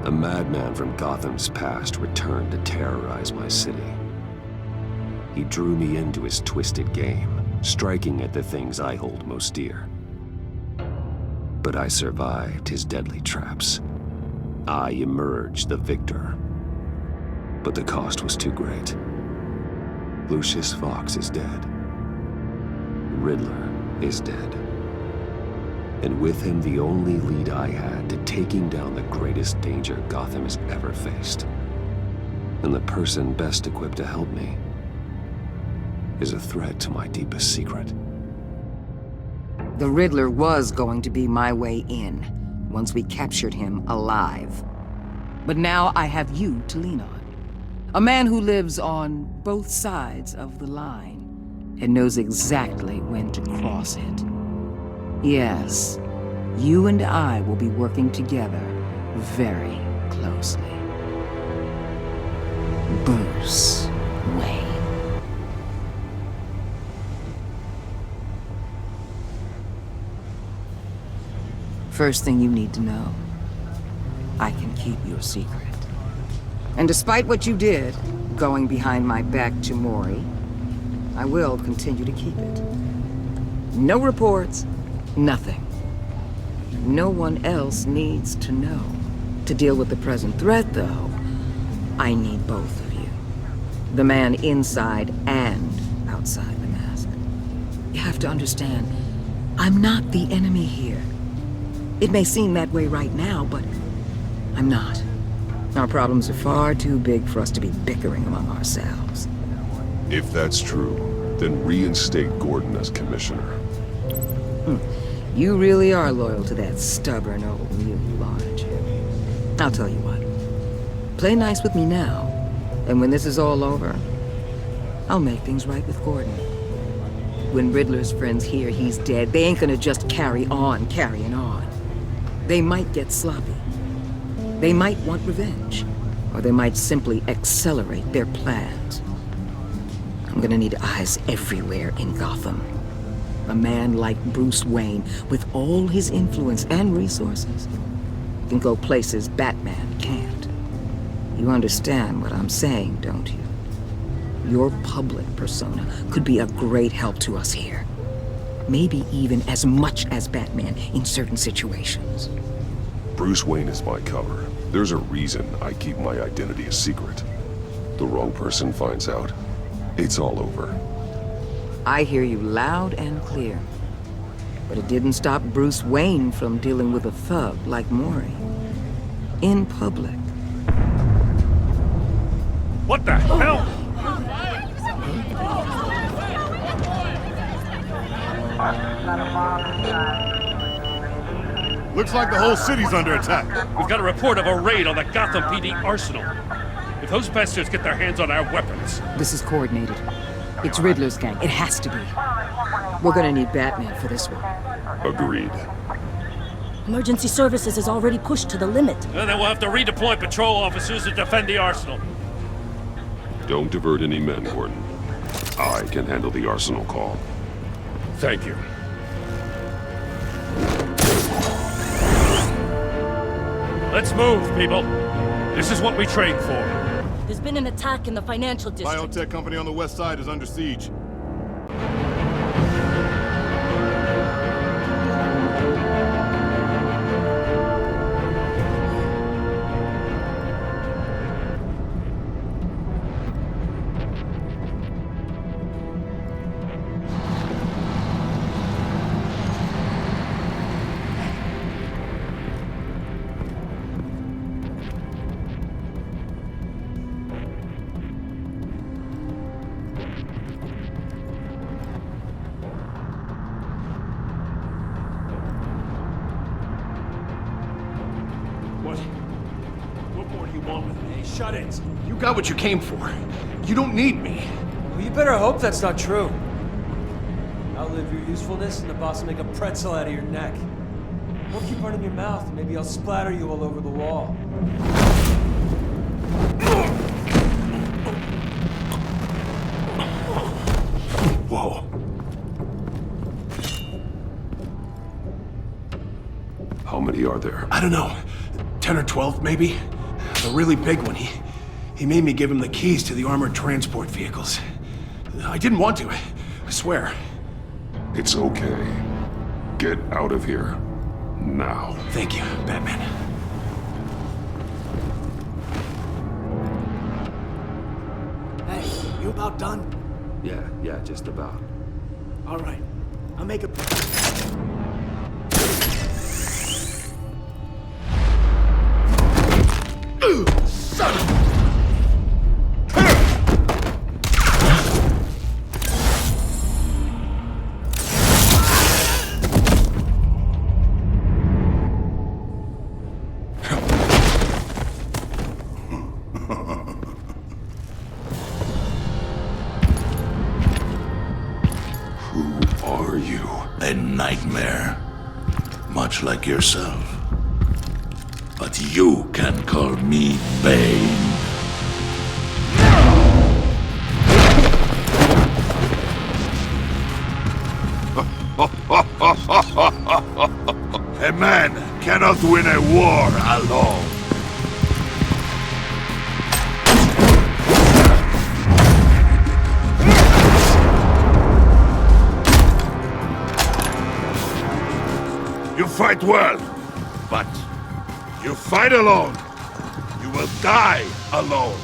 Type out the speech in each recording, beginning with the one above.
A madman from Gotham's past returned to terrorize my city. He drew me into his twisted game, striking at the things I hold most dear. But I survived his deadly traps. I emerged the victor. But the cost was too great. Lucius Fox is dead. Riddler is dead. And with him, the only lead I had to taking down the greatest danger Gotham has ever faced. And the person best equipped to help me is a threat to my deepest secret. The Riddler was going to be my way in, once we captured him alive. But now I have you to lean on. A man who lives on both sides of the line and knows exactly when to cross it. Yes, you and I will be working together very closely. Bruce Wayne. First thing you need to know, I can keep your secret. And despite what you did, going behind my back to Mori, I will continue to keep it. No reports, nothing. No one else needs to know. To deal with the present threat, though, I need both of you. The man inside and outside the mask. You have to understand, I'm not the enemy here. It may seem that way right now, but I'm not. Our problems are far too big for us to be bickering among ourselves. If that's true, then reinstate Gordon as commissioner. You really are loyal to that stubborn old mule, aren't you? I'll tell you what. Play nice with me now, and when this is all over, I'll make things right with Gordon. When Riddler's friends hear he's dead, they ain't gonna just carry on carrying on. They might get sloppy. They might want revenge, or they might simply accelerate their plans. I'm gonna need eyes everywhere in Gotham. A man like Bruce Wayne, with all his influence and resources, can go places Batman can't. You understand what I'm saying, don't you? Your public persona could be a great help to us here. Maybe even as much as Batman in certain situations. Bruce Wayne is my cover. There's a reason I keep my identity a secret. The wrong person finds out, it's all over. I hear you loud and clear. But it didn't stop Bruce Wayne from dealing with a thug like Mori. In public. What the hell? Looks like the whole city's under attack. We've got a report of a raid on the Gotham PD arsenal. If those bastards get their hands on our weapons... This is coordinated. It's Riddler's gang. It has to be. We're gonna need Batman for this one. Agreed. Emergency services is already pushed to the limit. And then we'll have to redeploy patrol officers to defend the arsenal. Don't divert any men, Gordon. I can handle the arsenal call. Thank you. Let's move, people. This is what we trained for. There's been an attack in the financial district. Biotech company on the west side is under siege. What more do you want with me? Shut it. You got what you came for. You don't need me. Well, you better hope that's not true. Outlive your usefulness and the boss will make a pretzel out of your neck. Don't keep running your mouth, and maybe I'll splatter you all over the wall. Whoa. How many are there? I don't know. 10 or 12, maybe? The really big one. He made me give him the keys to the armored transport vehicles. I didn't want to, I swear. It's okay. Get out of here. Now. Thank you, Batman. Hey, you about done? Yeah, just about. All right. I'll make a... Son of... A nightmare, much like yourself. But you can call me Bane. A man cannot win a war alone. You fight well, but you fight alone. You will die alone.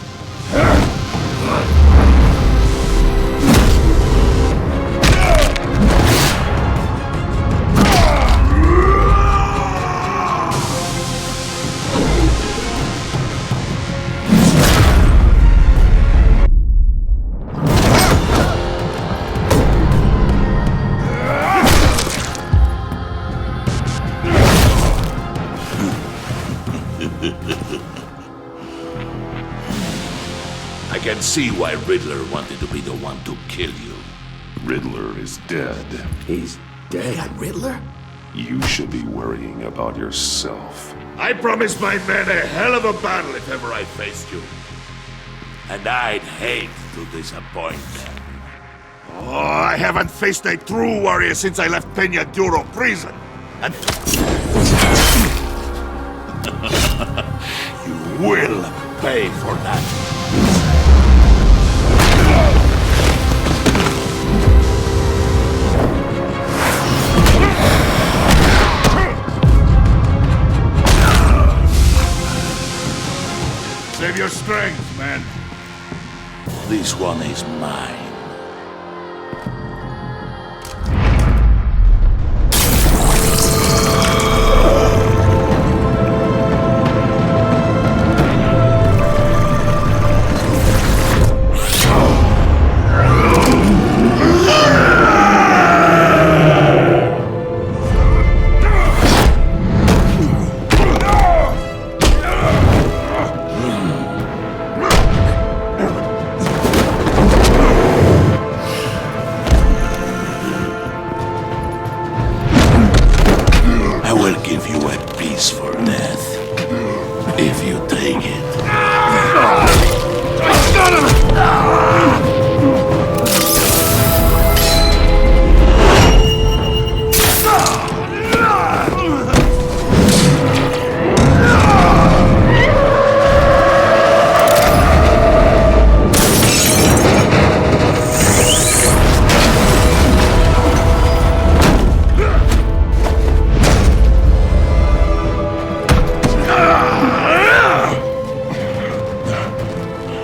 I can see why Riddler wanted to be the one to kill you. Riddler is dead. He's dead. Riddler? You should be worrying about yourself. I promised my men a hell of a battle if ever I faced you. And I'd hate to disappoint them. Oh, I haven't faced a true warrior since I left Peña Duro prison. And... you will pay for that. Save your strength, man. This one is mine.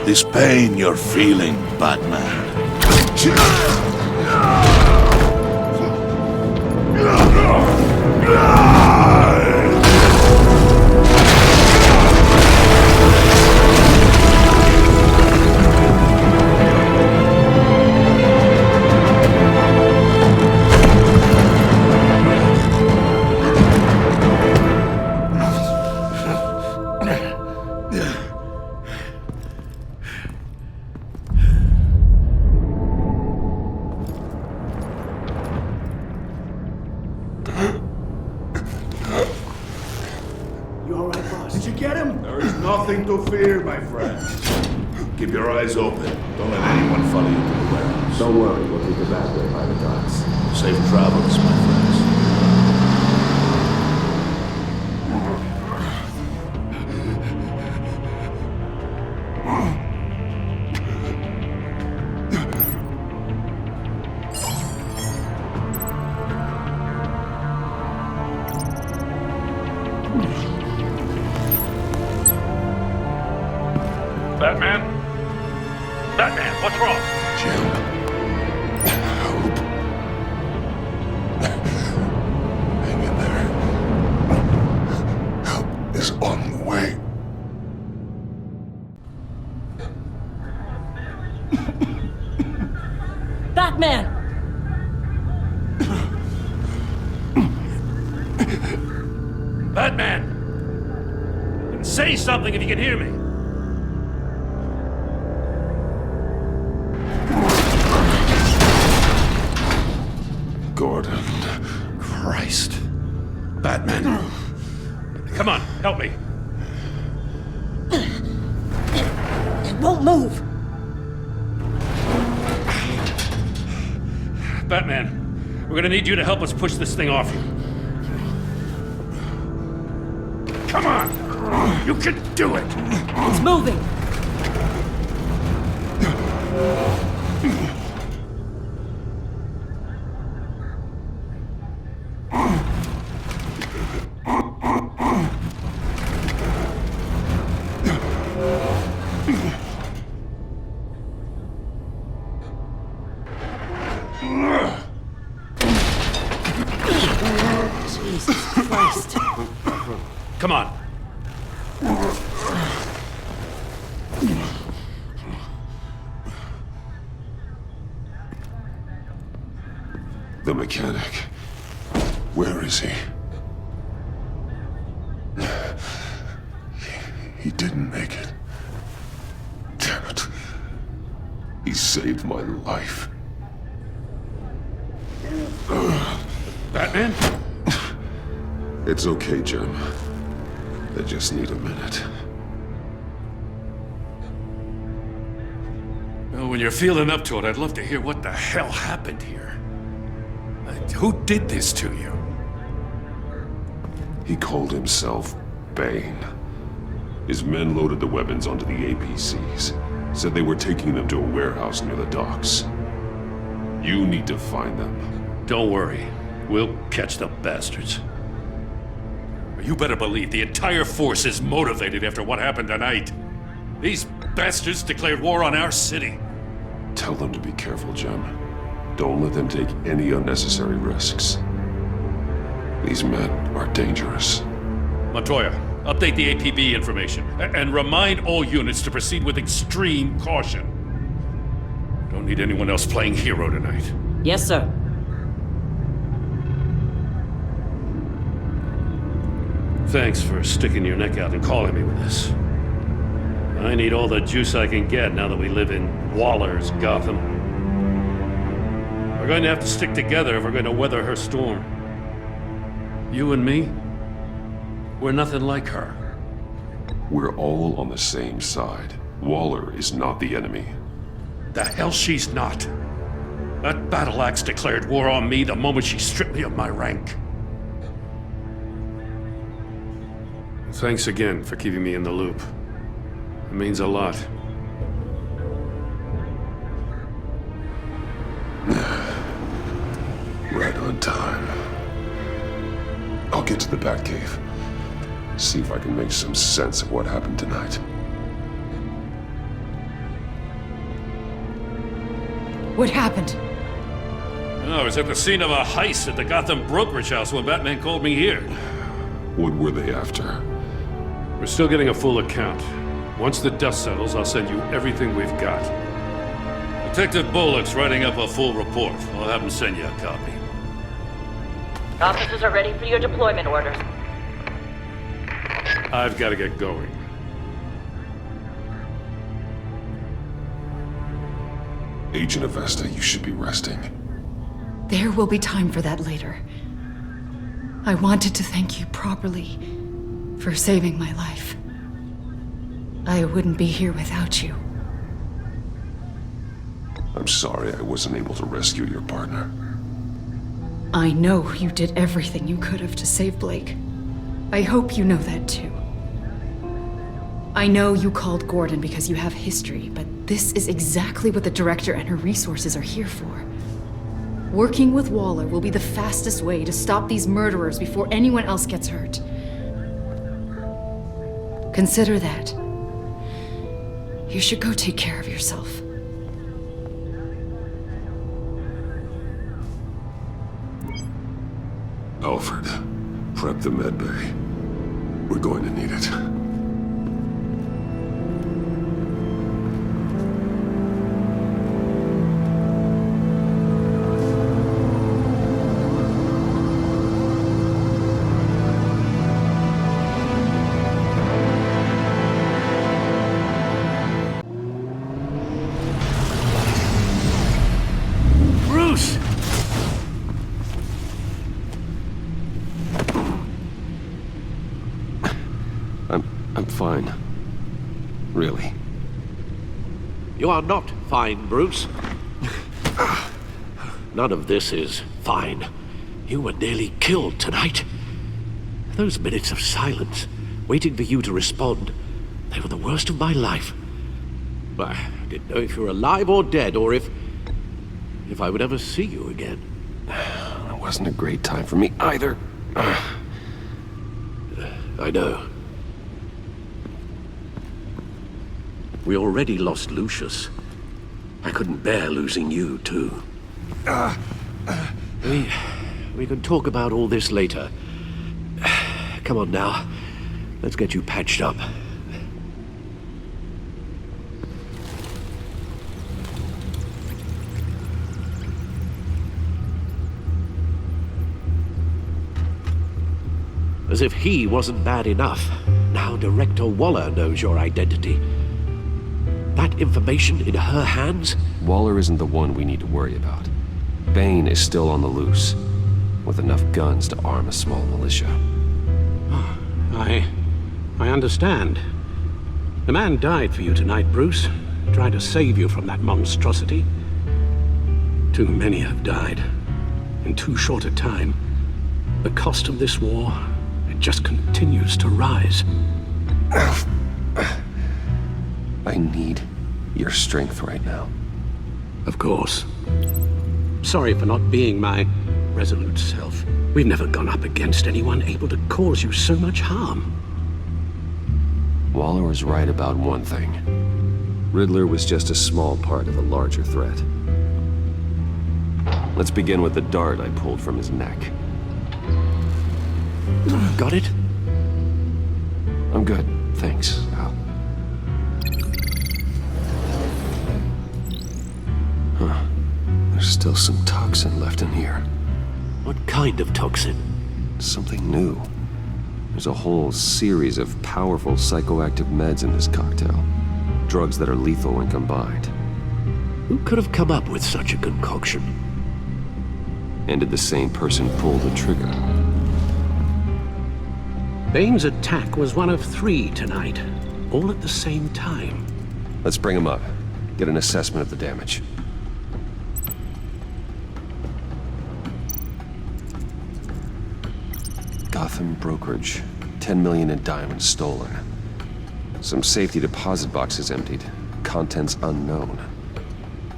This pain you're feeling, Batman. Nothing to fear, my friend. Keep your eyes open. Don't let anyone follow you to the warehouse. Don't worry, we'll take the back way by the docks. Safe travels, my friends. Batman? Batman, what's wrong? Jim. Hope. Hang in there. Help is on the way. Batman! Batman! Say something if you can hear me. Gordon. Christ. Batman. Come on, help me. It won't move! Batman, we're gonna need you to help us push this thing off you. Come on! You can do it! It's moving! Jesus Christ. Come on. The mechanic. Where is he? He didn't make it. Damn it. He saved my life. Batman? It's okay, Jim. I just need a minute. Well, when you're feeling up to it, I'd love to hear what the hell happened here. Who did this to you? He called himself Bane. His men loaded the weapons onto the APCs. Said they were taking them to a warehouse near the docks. You need to find them. Don't worry. We'll catch the bastards. You better believe the entire force is motivated after what happened tonight. These bastards declared war on our city. Tell them to be careful, Jim. Don't let them take any unnecessary risks. These men are dangerous. Montoya, update the APB information and remind all units to proceed with extreme caution. Don't need anyone else playing hero tonight. Yes, sir. Thanks for sticking your neck out and calling me with this. I need all the juice I can get now that we live in Waller's Gotham. We're going to have to stick together if we're going to weather her storm. You and me, we're nothing like her. We're all on the same side. Waller is not the enemy. The hell she's not. That battle axe declared war on me the moment she stripped me of my rank. Thanks again for keeping me in the loop. It means a lot. Right on time. I'll get to the Batcave. See if I can make some sense of what happened tonight. What happened? I was at the scene of a heist at the Gotham brokerage house when Batman called me here. What were they after? We're still getting a full account. Once the dust settles, I'll send you everything we've got. Detective Bullock's writing up a full report. I'll have him send you a copy. Officers are ready for your deployment orders. I've got to get going. Agent Avesta, you should be resting. There will be time for that later. I wanted to thank you properly for saving my life. I wouldn't be here without you. I'm sorry I wasn't able to rescue your partner. I know you did everything you could have to save Blake. I hope you know that too. I know you called Gordon because you have history, but this is exactly what the director and her resources are here for. Working with Waller will be the fastest way to stop these murderers before anyone else gets hurt. Consider that. You should go take care of yourself. Alfred, prep the med bay. We're going to need it. I'm fine. Really. You are not fine, Bruce. None of this is fine. You were nearly killed tonight. Those minutes of silence, waiting for you to respond, they were the worst of my life. I didn't know if you were alive or dead, or if I would ever see you again. It wasn't a great time for me either. I know. We already lost Lucius. I couldn't bear losing you, too. We can talk about all this later. Come on now. Let's get you patched up. As if he wasn't bad enough, now Director Waller knows your identity. That information in her hands? Waller isn't the one we need to worry about. Bane is still on the loose, with enough guns to arm a small militia. I understand. The man died for you tonight, Bruce. Tried to save you from that monstrosity. Too many have died. In too short a time. The cost of this war, it just continues to rise. I need your strength right now. Of course. Sorry for not being my resolute self. We've never gone up against anyone able to cause you so much harm. Waller was right about one thing. Riddler was just a small part of a larger threat. Let's begin with the dart I pulled from his neck. Got it? I'm good, thanks, Al. Huh. There's still some toxin left in here. What kind of toxin? Something new. There's a whole series of powerful psychoactive meds in this cocktail. Drugs that are lethal when combined. Who could have come up with such a concoction? And did the same person pull the trigger? Bane's attack was one of 3 tonight, all at the same time. Let's bring him up. Get an assessment of the damage. Gotham brokerage. 10 million in diamonds stolen. Some safety deposit boxes emptied. Contents unknown.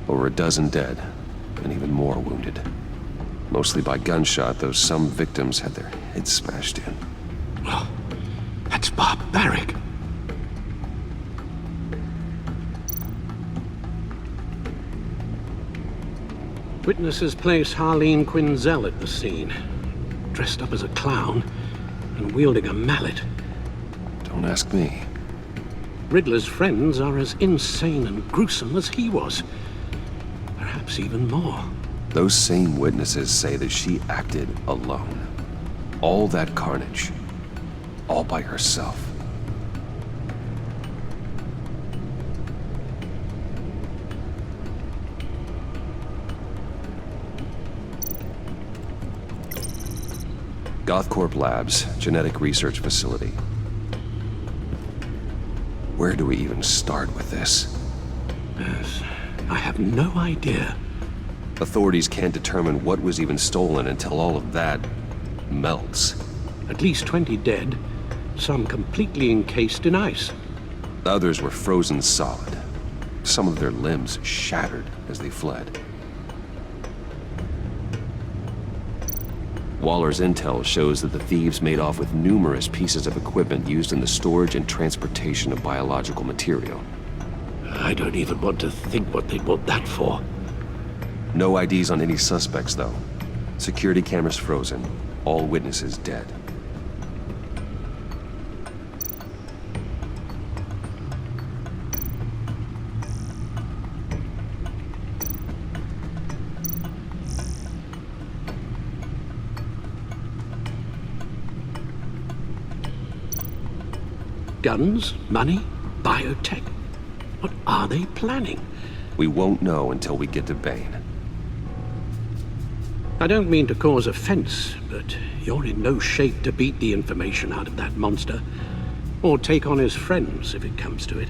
Over a dozen dead, and even more wounded. Mostly by gunshot, though some victims had their heads smashed in. Oh, that's barbaric. Witnesses place Harleen Quinzel at the scene, dressed up as a clown and wielding a mallet. Don't ask me. Riddler's friends are as insane and gruesome as he was. Perhaps even more. Those same witnesses say that she acted alone. All that carnage. All by herself. Gothcorp Labs, genetic research facility. Where do we even start with this? Yes, I have no idea. Authorities can't determine what was even stolen until all of that melts. At least 20 dead, some completely encased in ice. Others were frozen solid. Some of their limbs shattered as they fled. Waller's intel shows that the thieves made off with numerous pieces of equipment used in the storage and transportation of biological material. I don't even want to think what they'd want that for. No IDs on any suspects, though. Security cameras frozen. All witnesses dead. Guns, money, biotech. What are they planning? We won't know until we get to Bane. I don't mean to cause offense, but you're in no shape to beat the information out of that monster, or take on his friends if it comes to it.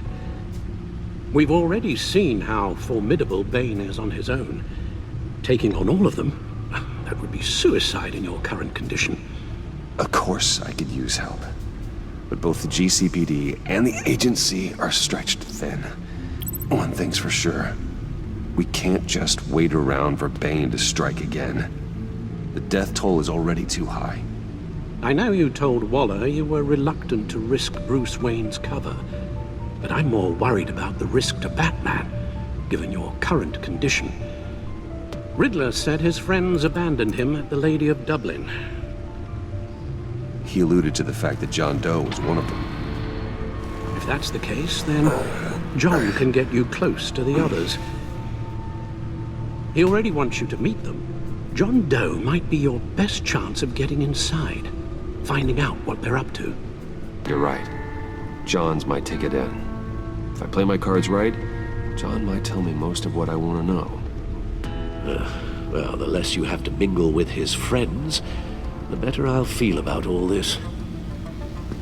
We've already seen how formidable Bane is on his own. Taking on all of them, that would be suicide in your current condition. Of course I could use help. But both the GCPD and the agency are stretched thin. One thing's for sure. We can't just wait around for Bane to strike again. The death toll is already too high. I know you told Waller you were reluctant to risk Bruce Wayne's cover, but I'm more worried about the risk to Batman, given your current condition. Riddler said his friends abandoned him at the Lady of Dublin. He alluded to the fact that John Doe was one of them. If that's the case, then John can get you close to the others. He already wants you to meet them. John Doe might be your best chance of getting inside, finding out what they're up to. You're right. John's my ticket in. If I play my cards right, John might tell me most of what I want to know. Well, the less you have to mingle with his friends, the better I'll feel about all this.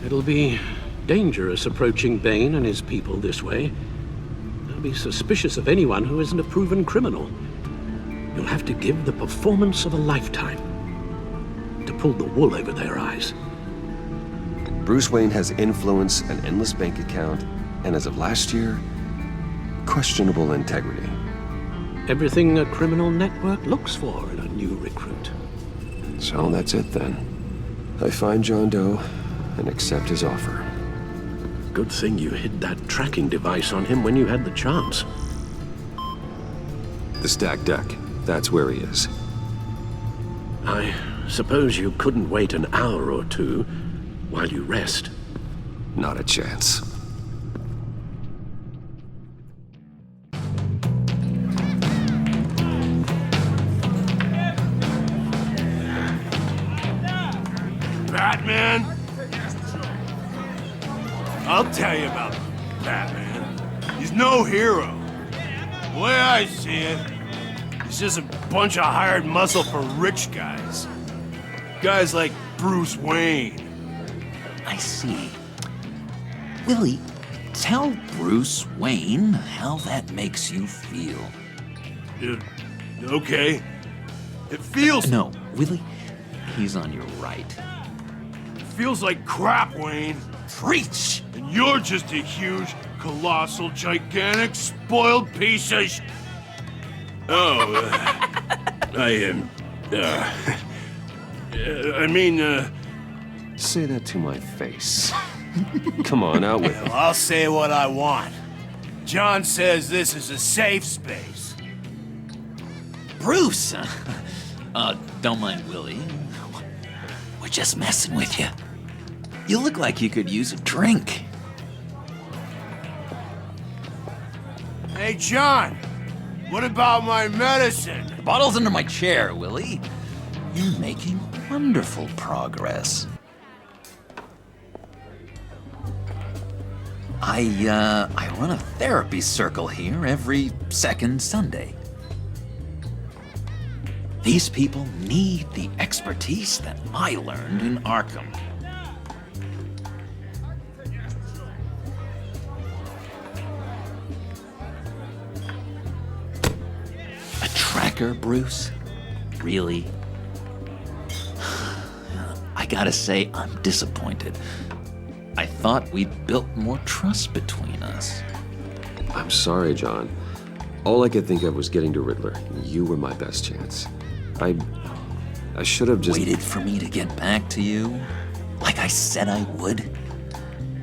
It'll be dangerous approaching Bane and his people this way. They'll be suspicious of anyone who isn't a proven criminal. You'll have to give the performance of a lifetime to pull the wool over their eyes. Bruce Wayne has influence, an endless bank account, and as of last year, questionable integrity. Everything a criminal network looks for in a new recruit. So that's it then. I find John Doe and accept his offer. Good thing you hid that tracking device on him when you had the chance. The stacked deck. That's where he is. I suppose you couldn't wait an hour or two while you rest. Not a chance. Batman? I'll tell you about Batman. He's no hero. The way I see it, he's just a bunch of hired muscle for rich guys. Guys like Bruce Wayne. I see. Willie, tell Bruce Wayne how that makes you feel. Okay. It feels... No, Willie, he's on your right. It feels like crap, Wayne. Preach! And you're just a huge, colossal, gigantic, spoiled piece of Say that to my face. Come on, out with it. Well, I'll say what I want. John says this is a safe space. Bruce! Don't mind Willie. We're just messing with you. You look like you could use a drink. Hey, John! What about my medicine? The bottle's under my chair, Willie. You're making wonderful progress. I run a therapy circle here every second Sunday. These people need the expertise that I learned in Arkham. A tracker, Bruce? Really? I gotta say, I'm disappointed. I thought we'd built more trust between us. I'm sorry, John. All I could think of was getting to Riddler. You were my best chance. I I should have just... Waited for me to get back to you, like I said I would.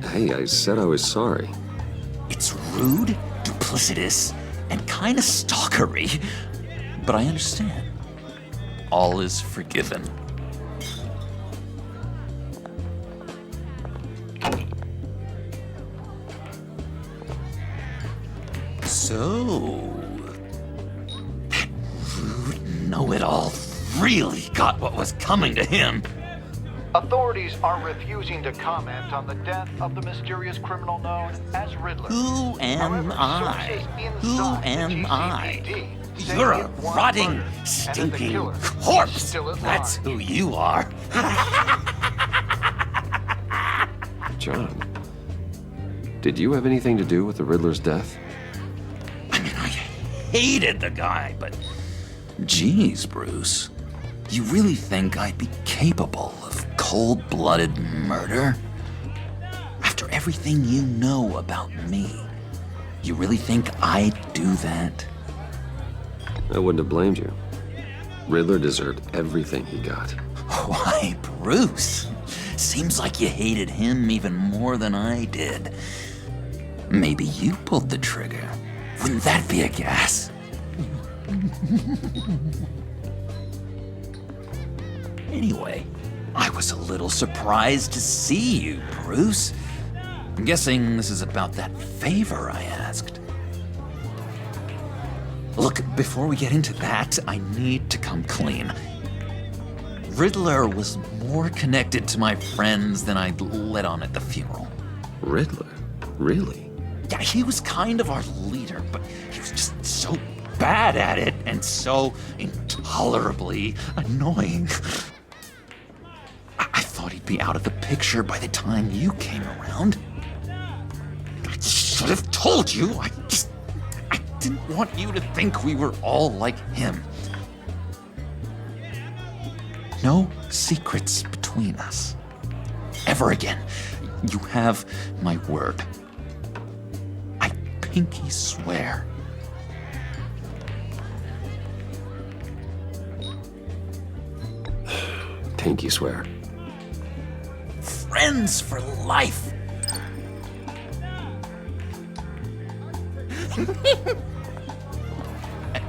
Hey, I said I was sorry. It's rude, duplicitous, and kinda stalkery, but I understand. All is forgiven. So, that rude know-it-all really got what was coming to him. Authorities are refusing to comment on the death of the mysterious criminal known as Riddler. Who am I? Who am I? say You're a it was rotting, murdered, and that the stinking killer corpse. still at That's large. who you are. John, did you have anything to do with the Riddler's death? I mean, I hated the guy, but geez, Bruce, you really think I'd be capable of cold-blooded murder? After everything you know about me, you really think I'd do that? I wouldn't have blamed you. Riddler deserved everything he got. Why, Bruce? Seems like you hated him even more than I did. Maybe you pulled the trigger. Wouldn't that be a gas? Anyway, I was a little surprised to see you, Bruce. I'm guessing this is about that favor I asked. Look, before we get into that, I need to come clean. Riddler was more connected to my friends than I'd let on at the funeral. Riddler? Really? Yeah, he was kind of our leader, but he was just so bad at it and so intolerably annoying. I thought he'd be out of the picture by the time you came around. I should have told you. I didn't want you to think we were all like him. No secrets between us. Ever again. You have my word. I pinky swear. Pinky swear. Friends for life.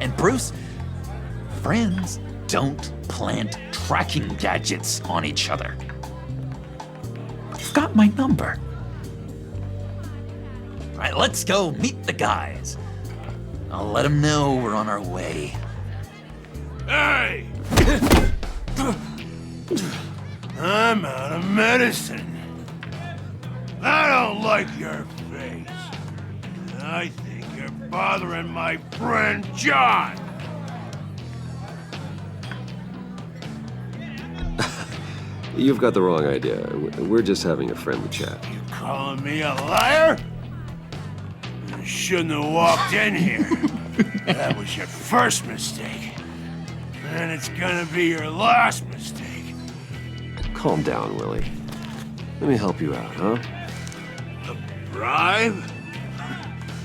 And Bruce, friends don't plant tracking gadgets on each other. You've got my number. All right, let's go meet the guys. I'll let them know we're on our way. Hey! I'm out of medicine. I don't like your face. I think you're bothering my friend John. You've got the wrong idea. We're just having a friendly chat. You calling me a liar? You shouldn't have walked in here. That was your first mistake. And it's gonna be your last mistake. Calm down, Willie. Let me help you out, huh? A bribe?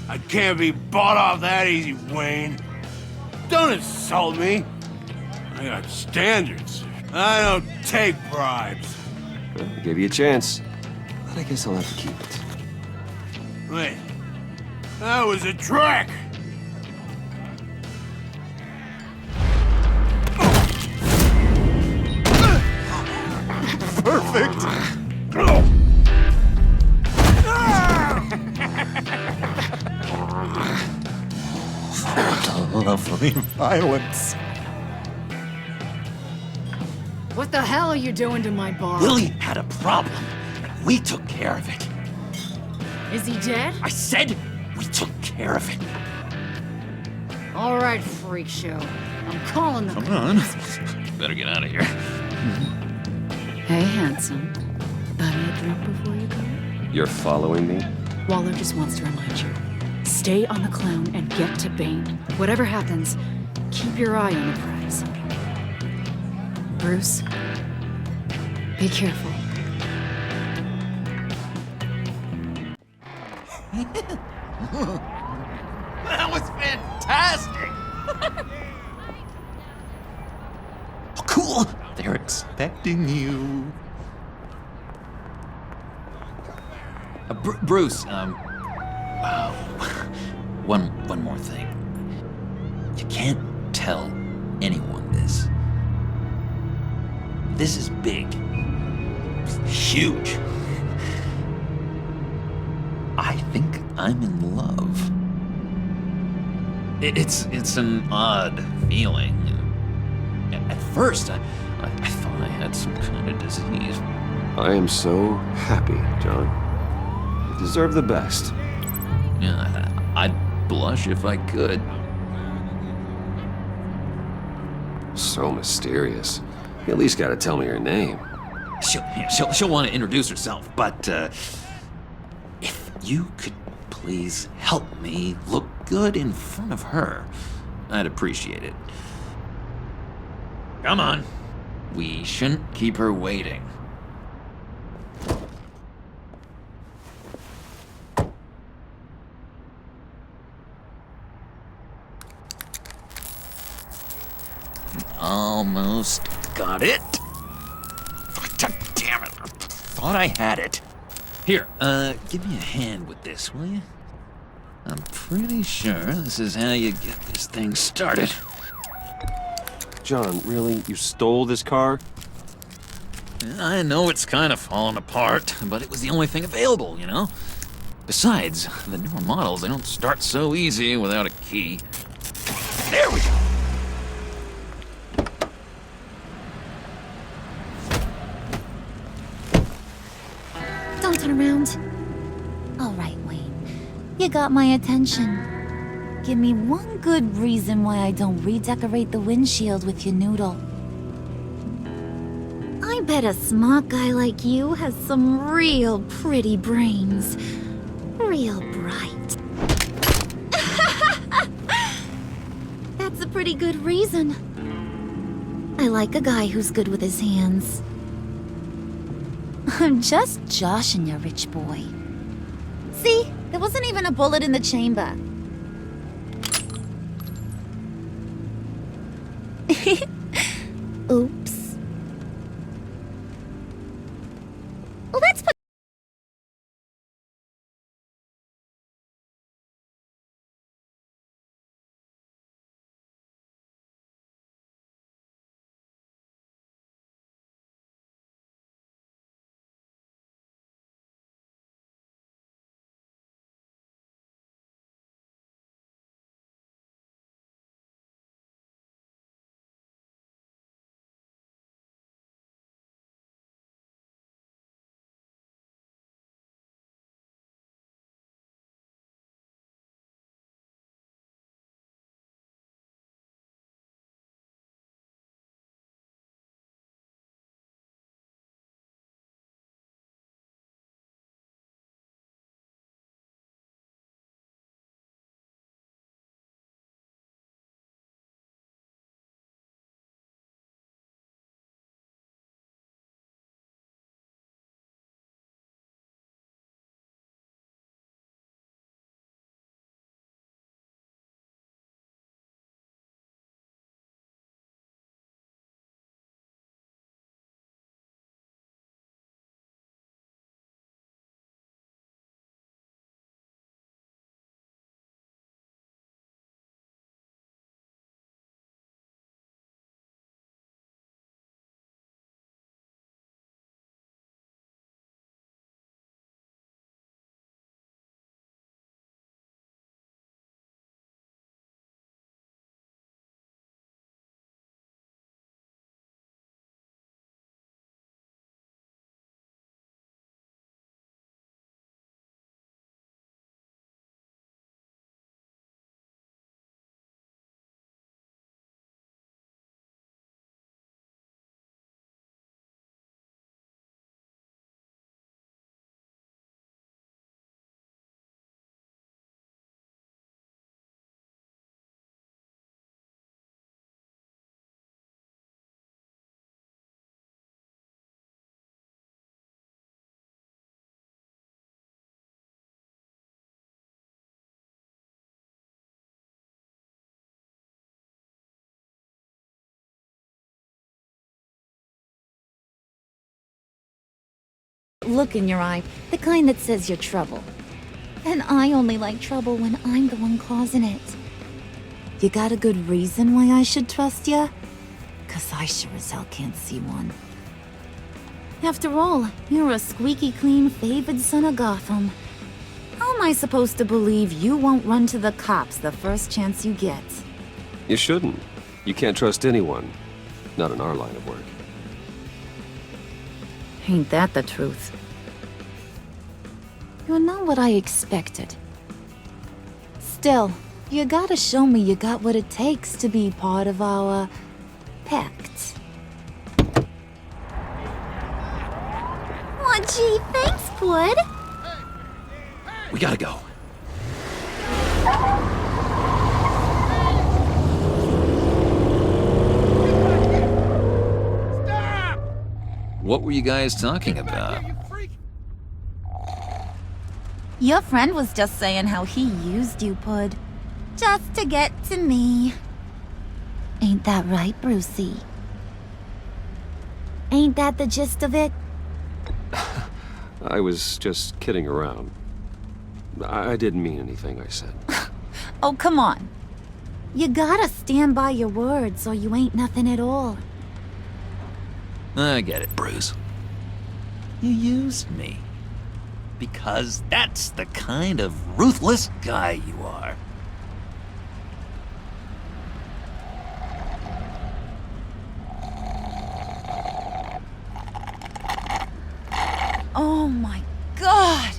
I can't be bought off that easy, Wayne. Don't insult me. I got standards. I don't take bribes. Well, I gave you a chance, but I guess I'll have to keep it. Wait, that was a trick. Perfect. Lovely violence. What the hell are you doing to my bar? Willie had a problem. We took care of it. Is he dead? I said we took care of it. All right, freak show. I'm calling the Come on. Better get out of here. Hey, handsome. Buy me a drink before you go? You're following me? Waller just wants to remind you. Stay on the clown and get to Bane. Whatever happens, keep your eye on the prize. Bruce, be careful. That was fantastic! Oh, cool! expecting you. Bruce, one more thing. You can't tell anyone this. This is big. Huge. I think I'm in love. It's an odd feeling. At first, I thought I had some kind of disease. I am so happy, John. You deserve the best. Yeah, I'd blush if I could. So mysterious. You at least gotta tell me her name. She'll want to introduce herself, but if you could please help me look good in front of her, I'd appreciate it. Come on. We shouldn't keep her waiting. Almost got it. God damn it. I thought I had it. Here, give me a hand with this, will you? I'm pretty sure this is how you get this thing started. John, really? You stole this car? I know it's kind of falling apart, but it was the only thing available, you know? Besides, the newer models, they don't start so easy without a key. There we go! Don't turn around. All right, Wayne. You got my attention. Give me one good reason why I don't redecorate the windshield with your noodle. I bet a smart guy like you has some real pretty brains. Real bright. That's a pretty good reason. I like a guy who's good with his hands. I'm just joshing you, rich boy. See? There wasn't even a bullet in the chamber. Oops. Well, that's put look in your eye, the kind that says you're trouble. And I only like trouble when I'm the one causing it. You got a good reason why I should trust you? 'Cause I sure as hell can't see one. After all, you're a squeaky clean favored son of Gotham. How am I supposed to believe you won't run to the cops the first chance you get? You shouldn't. You can't trust anyone. Not in our line of work. Ain't that the truth? You're not what I expected. Still, you gotta show me you got what it takes to be part of our pact. Aw, gee, thanks, Bud. We gotta go. What were you guys talking about? Your friend was just saying how he used you, Pud. Just to get to me. Ain't that right, Brucey? Ain't that the gist of it? I was just kidding around. I didn't mean anything I said. Oh, come on. You gotta stand by your words or you ain't nothing at all. I get it, Bruce. You used me. Because that's the kind of ruthless guy you are. Oh my god!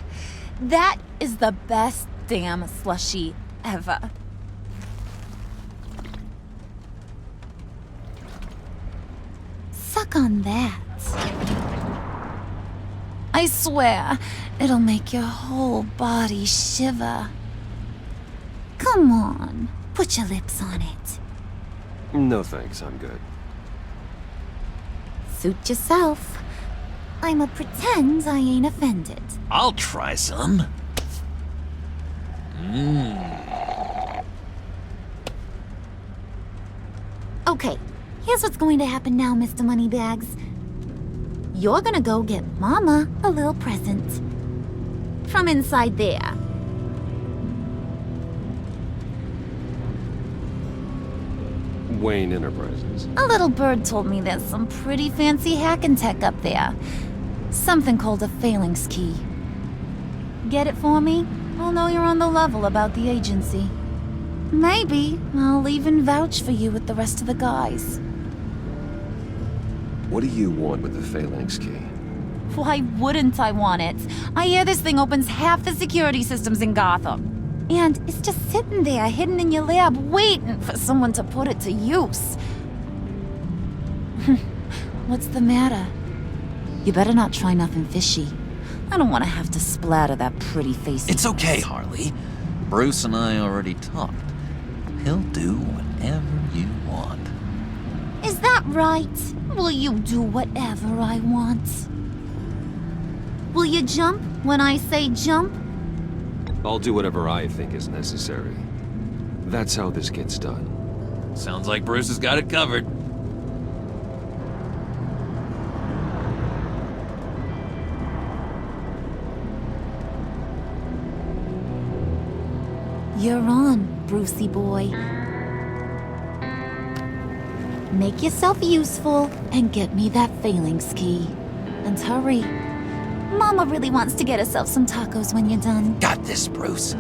That is the best damn slushie ever. Suck on that. I swear, it'll make your whole body shiver. Come on, put your lips on it. No thanks, I'm good. Suit yourself. I'ma pretend I ain't offended. I'll try some. Okay, here's what's going to happen now, Mr. Moneybags. You're gonna go get Mama a little present. From inside there. Wayne Enterprises. A little bird told me there's some pretty fancy hacking tech up there. Something called a phalanx key. Get it for me? I'll know you're on the level about the agency. Maybe I'll even vouch for you with the rest of the guys. What do you want with the phalanx key? Why wouldn't I want it? I hear this thing opens half the security systems in Gotham. And it's just sitting there, hidden in your lab, waiting for someone to put it to use. What's the matter? You better not try nothing fishy. I don't want to have to splatter that pretty face. It's okay, Harley. Bruce and I already talked. He'll do whatever you want. Is that right? Will you do whatever I want? Will you jump when I say jump? I'll do whatever I think is necessary. That's how this gets done. Sounds like Bruce has got it covered. You're on, Brucey boy. Make yourself useful and get me that phalanx key. And hurry. Mama really wants to get herself some tacos when you're done. Got this, Bruce.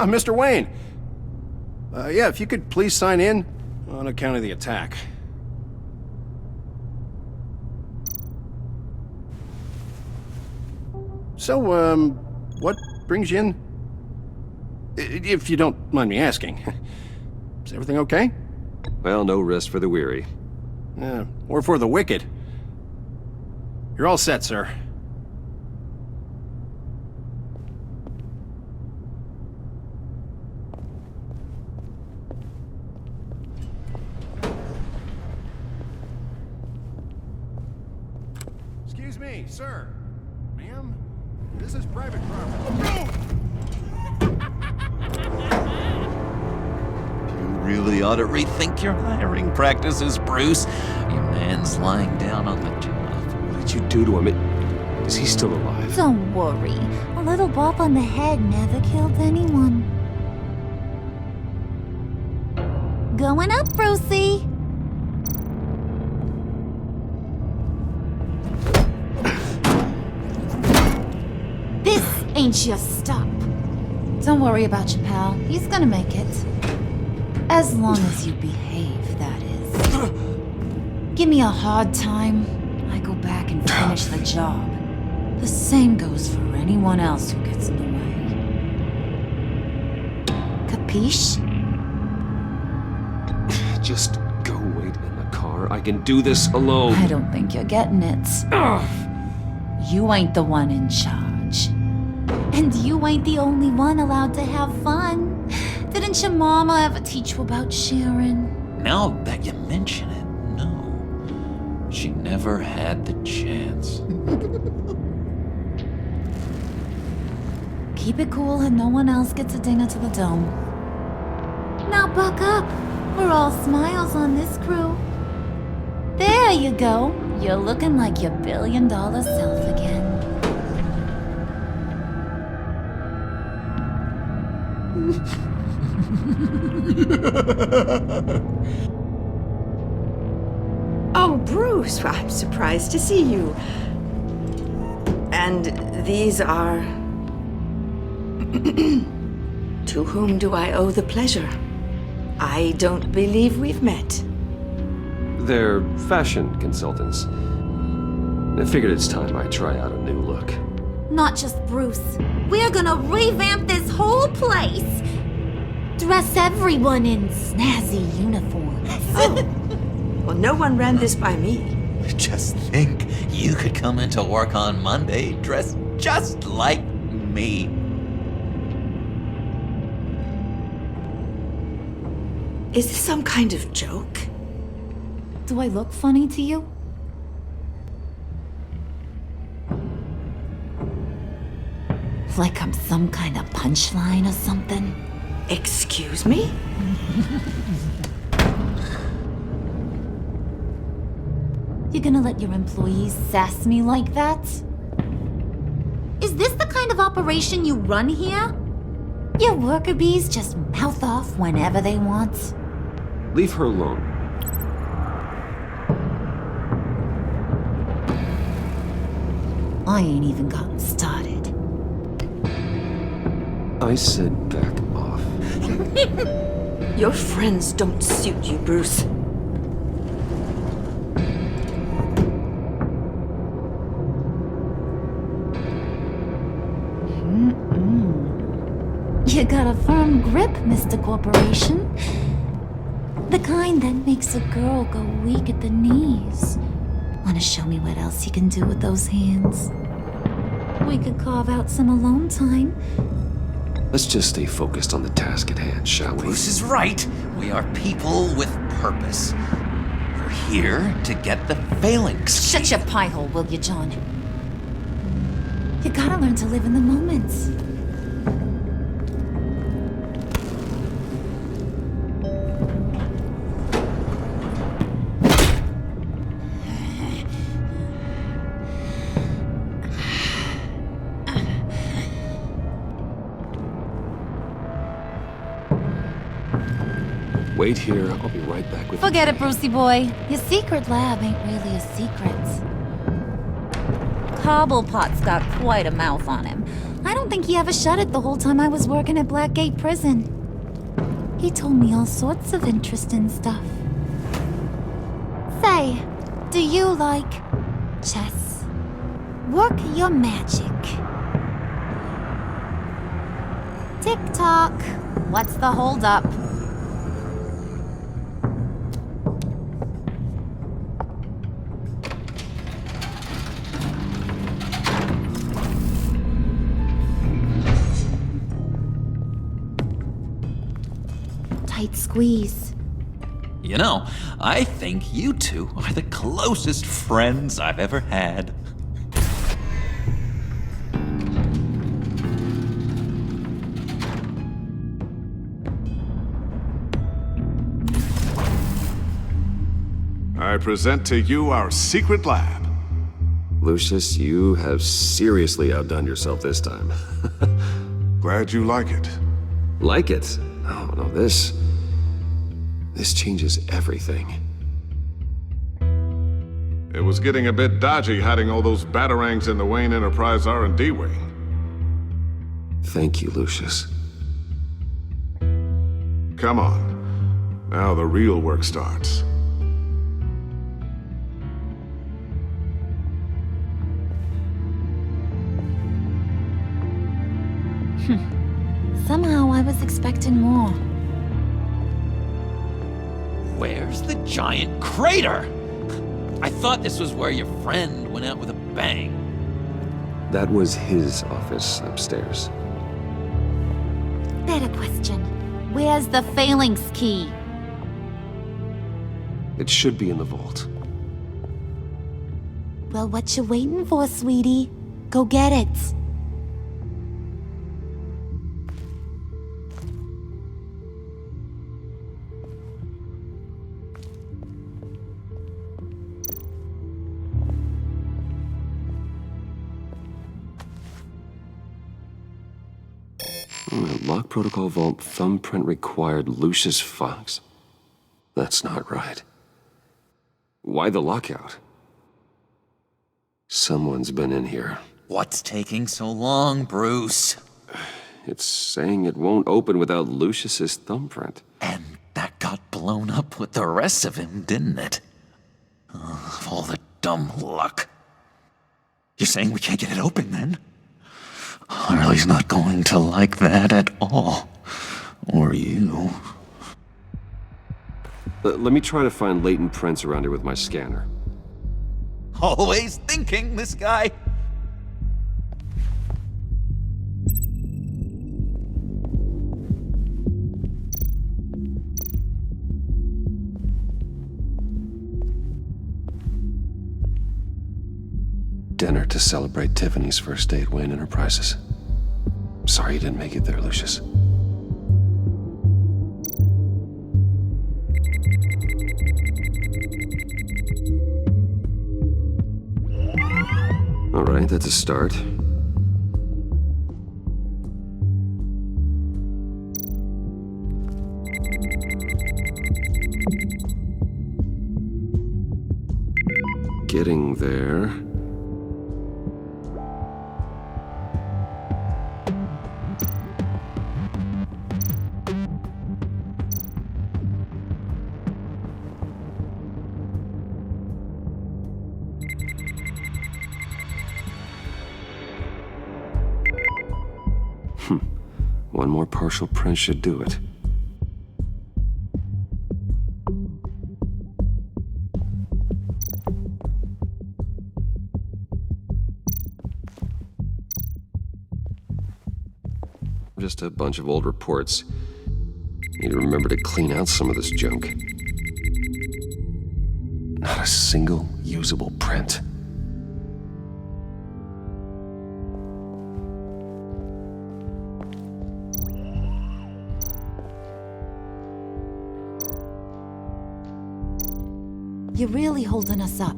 Mr. Wayne. Yeah, if you could please sign in on account of the attack. So, what brings you in? If you don't mind me asking. Is everything okay? Well, no rest for the weary. Or for the wicked. You're all set, sir. me, sir. Ma'am, this is private property. You really ought to rethink your hiring practices, Bruce. Your man's lying down on the job. What did you do to him? Is he still alive? Don't worry. A little bop on the head never killed anyone. Going up, Brucey. This ain't your stop. Don't worry about your pal. He's gonna make it. As long as you behave, that is. Give me a hard time, I go back and finish the job. The same goes for anyone else who gets in the way. Capiche? Just go wait in the car. I can do this alone. I don't think you're getting it. You ain't the one in charge. And you ain't the only one allowed to have fun. Didn't your mama ever teach you about sharing? Now that you mention it, no. She never had the chance. Keep it cool and no one else gets a dinger to the dome. Now buck up. We're all smiles on this crew. There you go. You're looking like your billion-dollar self again. Oh, Bruce, I'm surprised to see you. And these are... To whom do I owe the pleasure? I don't believe we've met. They're fashion consultants. I figured it's time I try out a new look. Not just Bruce. We're gonna revamp this whole place. Dress everyone in snazzy uniforms. Oh. Well, no one ran this by me. Just think, you could come into work on Monday dressed just like me. Is this some kind of joke? Do I look funny to you? Like I'm some kind of punchline or something? Excuse me? You're gonna let your employees sass me like that? Is this the kind of operation you run here? Your worker bees just mouth off whenever they want? Leave her alone. I ain't even gotten started. I said back off. Your friends don't suit you, Bruce. You got a firm grip, Mr. Corporation. The kind that makes a girl go weak at the knees. Wanna show me what else you can do with those hands? We could carve out some alone time. Let's just stay focused on the task at hand, shall we? Bruce is right. We are people with purpose. We're here to get the phalanx. Shut your pie hole, will you, John? You gotta learn to live in the moment. Wait here. I'll be right back with Forget it, Brucey boy. Your secret lab ain't really a secret. Cobblepot's got quite a mouth on him. I don't think he ever shut it the whole time I was working at Blackgate Prison. He told me all sorts of interesting stuff. Say, do you like chess? Work your magic. Tick-tock. What's the holdup? Tight squeeze. You know, I think you two are the closest friends I've ever had. I present to you our secret lab. Lucius, you have seriously outdone yourself this time. Glad you like it. Like it? Oh, no, this changes everything. It was getting a bit dodgy hiding all those batarangs in the Wayne Enterprise R&D wing. Thank you, Lucius. Come on. Now the real work starts. Somehow I was expecting more. Where's the giant crater? I thought this was where your friend went out with a bang. That was his office upstairs. Better question. Where's the phalanx key? It should be in the vault. Well, what you waiting for, sweetie? Go get it. Lock protocol vault thumbprint required Lucius Fox. That's not right. Why the lockout? Someone's been in here. What's taking so long, Bruce? It's saying it won't open without Lucius's thumbprint. And that got blown up with the rest of him, didn't it? All the dumb luck. You're saying we can't get it open, then? Harley's not going to like that at all. Or you. Let me try to find latent prints around here with my scanner. Always thinking, this guy. Dinner to celebrate Tiffany's first day at Wayne Enterprises. Sorry you didn't make it there, Lucius. All right, that's a start. Getting there. One more partial print should do it. Just a bunch of old reports. Need to remember to clean out some of this junk. Not a single usable print. You're really holding us up.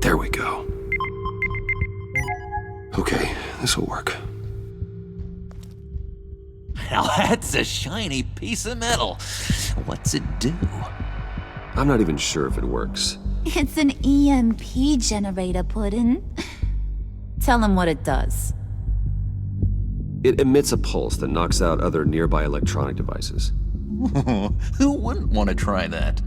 There we go. Okay, this'll work. Now that's a shiny piece of metal. What's it do? I'm not even sure if it works. It's an EMP generator, Puddin'. Tell him what it does. It emits a pulse that knocks out other nearby electronic devices. Who wouldn't want to try that?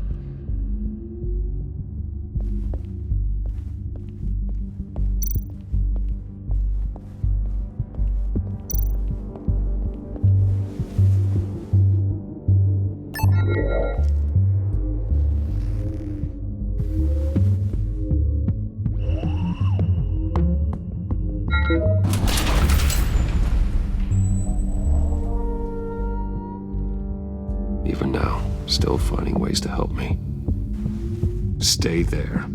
Even now, still finding ways to help me. Stay there.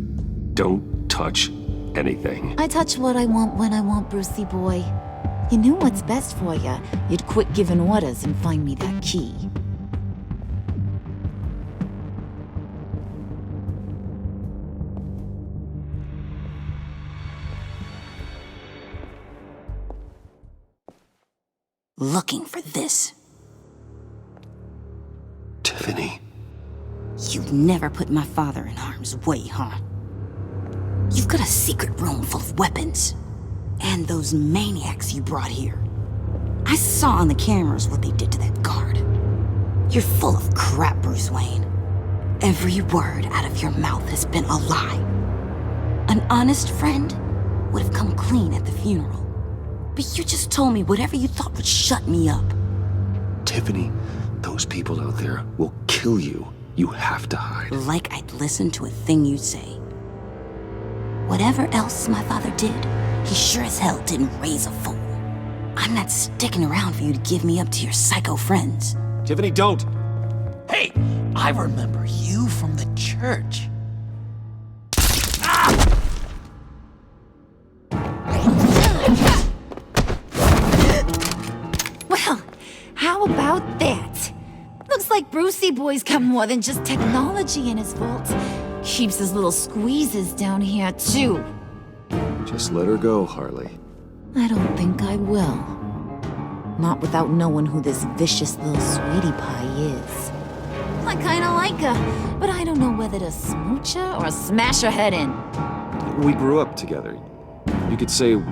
Don't touch anything. I touch what I want when I want, Brucey boy. You knew what's best for you. You'd quit giving orders and find me that key. Looking for this. Tiffany. You've never put my father in harm's way, huh? You've got a secret room full of weapons. And those maniacs you brought here. I saw on the cameras what they did to that guard. You're full of crap, Bruce Wayne. Every word out of your mouth has been a lie. An honest friend would have come clean at the funeral. But you just told me whatever you thought would shut me up. Tiffany, those people out there will kill you. You have to hide. Like I'd listen to a thing you say. Whatever else my father did, he sure as hell didn't raise a fool. I'm not sticking around for you to give me up to your psycho friends. Tiffany, don't! Hey, I remember you from the church. Well, how about that? Looks like Brucey Boy's got more than just technology in his vault. Keeps his little squeezes down here, too. Just let her go, Harley. I don't think I will. Not without knowing who this vicious little sweetie pie is. I kinda like her, but I don't know whether to smooch her or smash her head in. We grew up together. You could say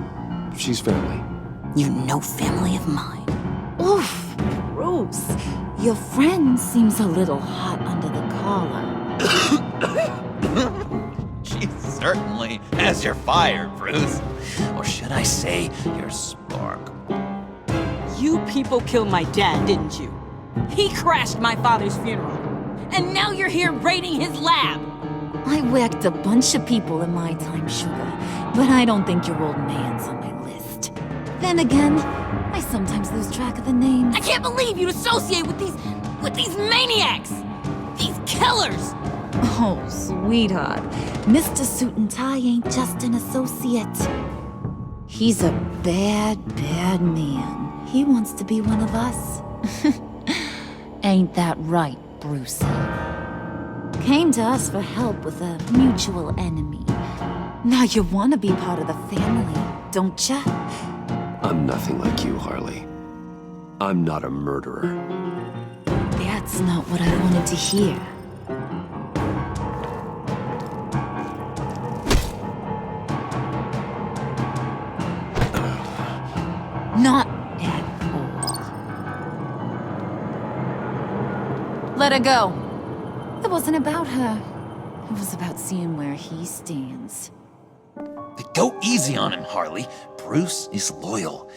she's family. You're no family of mine. Oof, Bruce. Your friend seems a little hot under the collar. She certainly has your fire, Bruce. Or should I say, your spark. You people killed my dad, didn't you? He crashed my father's funeral. And now you're here raiding his lab. I whacked a bunch of people in my time, Sugar, but I don't think your old man's on my list. Then again, I sometimes lose track of the names. I can't believe you'd associate with these maniacs! These killers! Oh, sweetheart. Mr. Suit and Tie ain't just an associate. He's a bad, bad man. He wants to be one of us. Ain't that right, Brucey? Came to us for help with a mutual enemy. Now you want to be part of the family, don't ya? I'm nothing like you, Harley. I'm not a murderer. That's not what I wanted to hear. Not at all. Let her go. It wasn't about her. It was about seeing where he stands. Go easy on him, Harley. Bruce is loyal.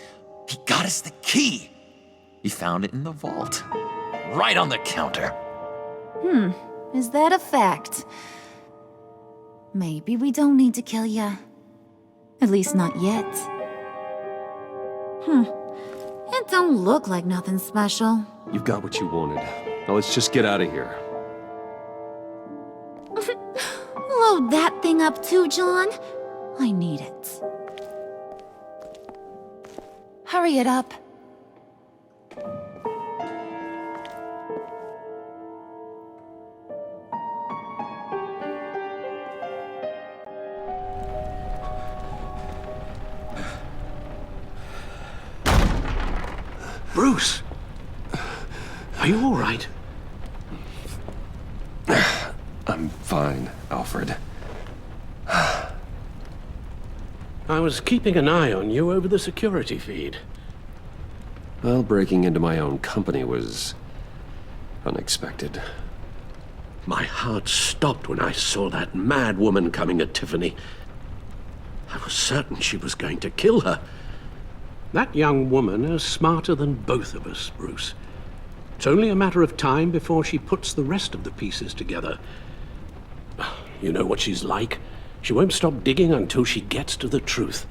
He got us the key. He found it in the vault. Right on the counter. Is that a fact? Maybe we don't need to kill ya. At least not yet. It don't look like nothing special. You've got what you wanted. Now let's just get out of here. Load that thing up too, John. I need it. Hurry it up. Bruce! Are you all right? I'm fine, Alfred. I was keeping an eye on you over the security feed. Well, breaking into my own company was unexpected. My heart stopped when I saw that mad woman coming at Tiffany. I was certain she was going to kill her. That young woman is smarter than both of us, Bruce. It's only a matter of time before she puts the rest of the pieces together. You know what she's like. She won't stop digging until she gets to the truth.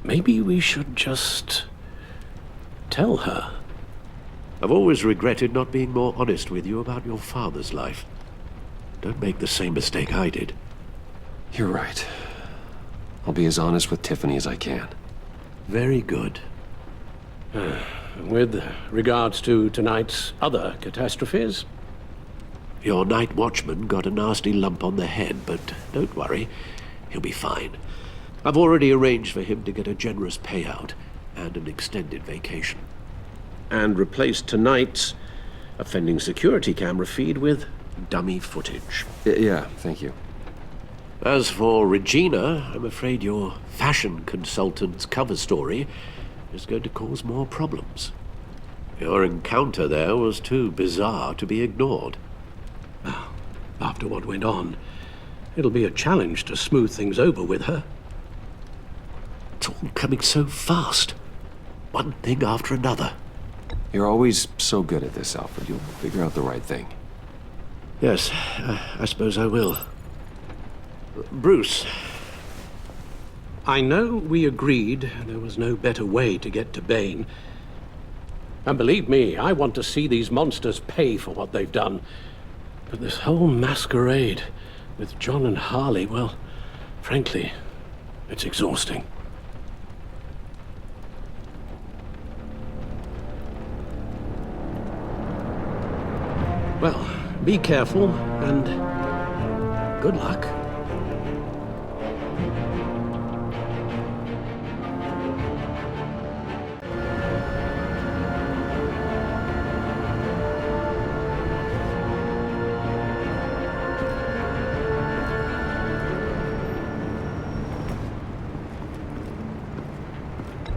Maybe we should just tell her. I've always regretted not being more honest with you about your father's life. Don't make the same mistake I did. You're right. I'll be as honest with Tiffany as I can. Very good. With regards to tonight's other catastrophes? Your night watchman got a nasty lump on the head, but don't worry, he'll be fine. I've already arranged for him to get a generous payout and an extended vacation. And replaced tonight's offending security camera feed with dummy footage. Yeah, thank you. As for Regina, I'm afraid your fashion consultant's cover story is going to cause more problems. Your encounter there was too bizarre to be ignored. Well, after what went on, it'll be a challenge to smooth things over with her. It's all coming so fast. One thing after another. You're always so good at this, Alfred. You'll figure out the right thing. Yes, I suppose I will. Bruce. I know we agreed there was no better way to get to Bane. And believe me, I want to see these monsters pay for what they've done. But this whole masquerade with John and Harley, well, frankly, it's exhausting. Well, be careful and good luck.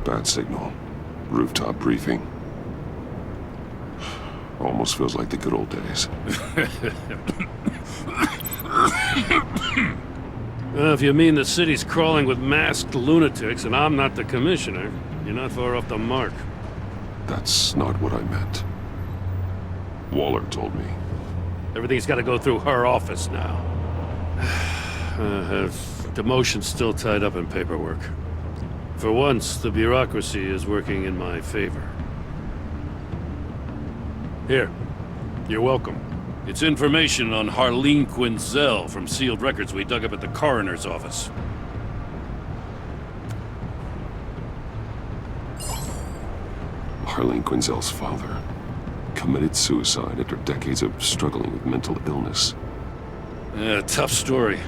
Bad signal. Rooftop briefing. Almost feels like the good old days. Well, if you mean the city's crawling with masked lunatics and I'm not the commissioner, you're not far off the mark. That's not what I meant. Waller told me. Everything's got to go through her office now. Her demotion's still tied up in paperwork. For once, the bureaucracy is working in my favor. Here, you're welcome. It's information on Harleen Quinzel from sealed records we dug up at the coroner's office. Harleen Quinzel's father committed suicide after decades of struggling with mental illness. Yeah, tough story.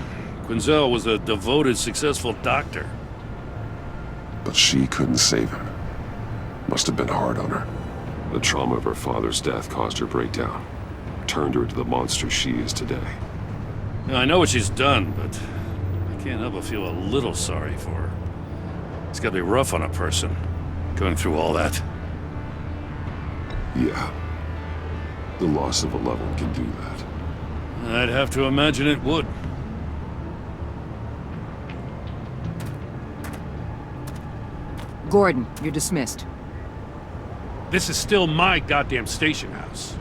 Quinzel was a devoted, successful doctor. But she couldn't save him. Must have been hard on her. The trauma of her father's death caused her breakdown. Turned her into the monster she is today. I know what she's done, but I can't help but feel a little sorry for her. It's gotta be rough on a person, going through all that. Yeah. The loss of a loved one can do that. I'd have to imagine it would. Gordon, you're dismissed. This is still my goddamn station house.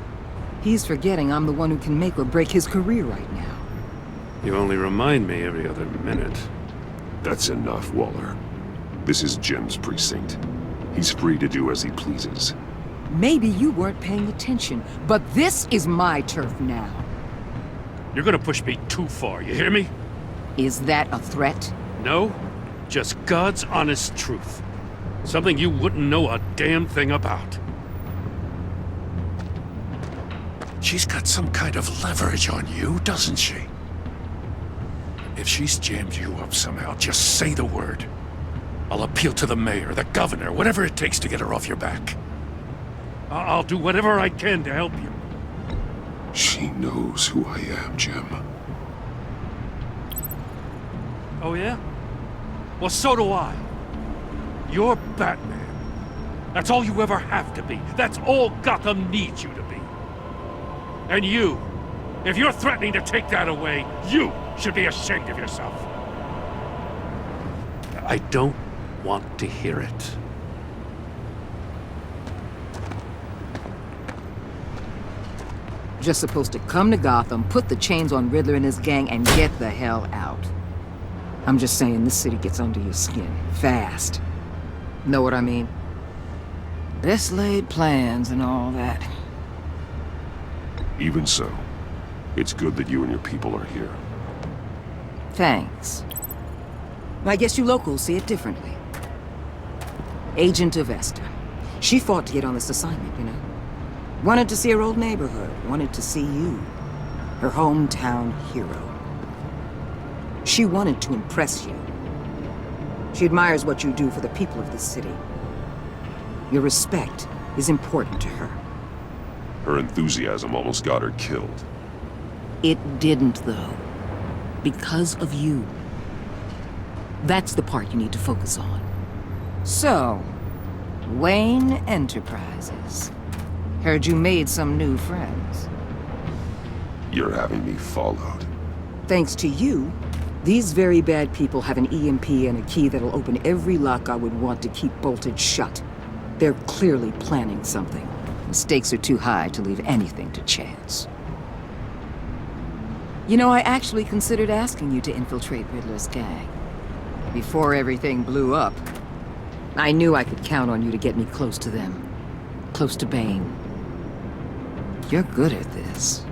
He's forgetting I'm the one who can make or break his career right now. You only remind me every other minute. That's enough, Waller. This is Jim's precinct. He's free to do as he pleases. Maybe you weren't paying attention, but this is my turf now. You're gonna push me too far, you hear me? Is that a threat? No, just God's honest truth. Something you wouldn't know a damn thing about. She's got some kind of leverage on you, doesn't she? If she's jammed you up somehow, just say the word. I'll appeal to the mayor, the governor, whatever it takes to get her off your back. I'll do whatever I can to help you. She knows who I am, Jim. Oh yeah? Well, so do I. You're Batman. That's all you ever have to be. That's all Gotham needs you to be. And you, if you're threatening to take that away, you should be ashamed of yourself. I don't want to hear it. Just supposed to come to Gotham, put the chains on Riddler and his gang, and get the hell out. I'm just saying, this city gets under your skin. Fast. Know what I mean? Best laid plans and all that. Even so, it's good that you and your people are here. Thanks. I guess you locals see it differently. Agent of Esther. She fought to get on this assignment, you know? Wanted to see her old neighborhood, wanted to see you, her hometown hero. She wanted to impress you. She admires what you do for the people of this city. Your respect is important to her. Her enthusiasm almost got her killed. It didn't, though. Because of you. That's the part you need to focus on. So, Wayne Enterprises. Heard you made some new friends. You're having me followed. Thanks to you, these very bad people have an EMP and a key that'll open every lock I would want to keep bolted shut. They're clearly planning something. The stakes are too high to leave anything to chance. You know, I actually considered asking you to infiltrate Riddler's gang. Before everything blew up, I knew I could count on you to get me close to them. Close to Bane. You're good at this.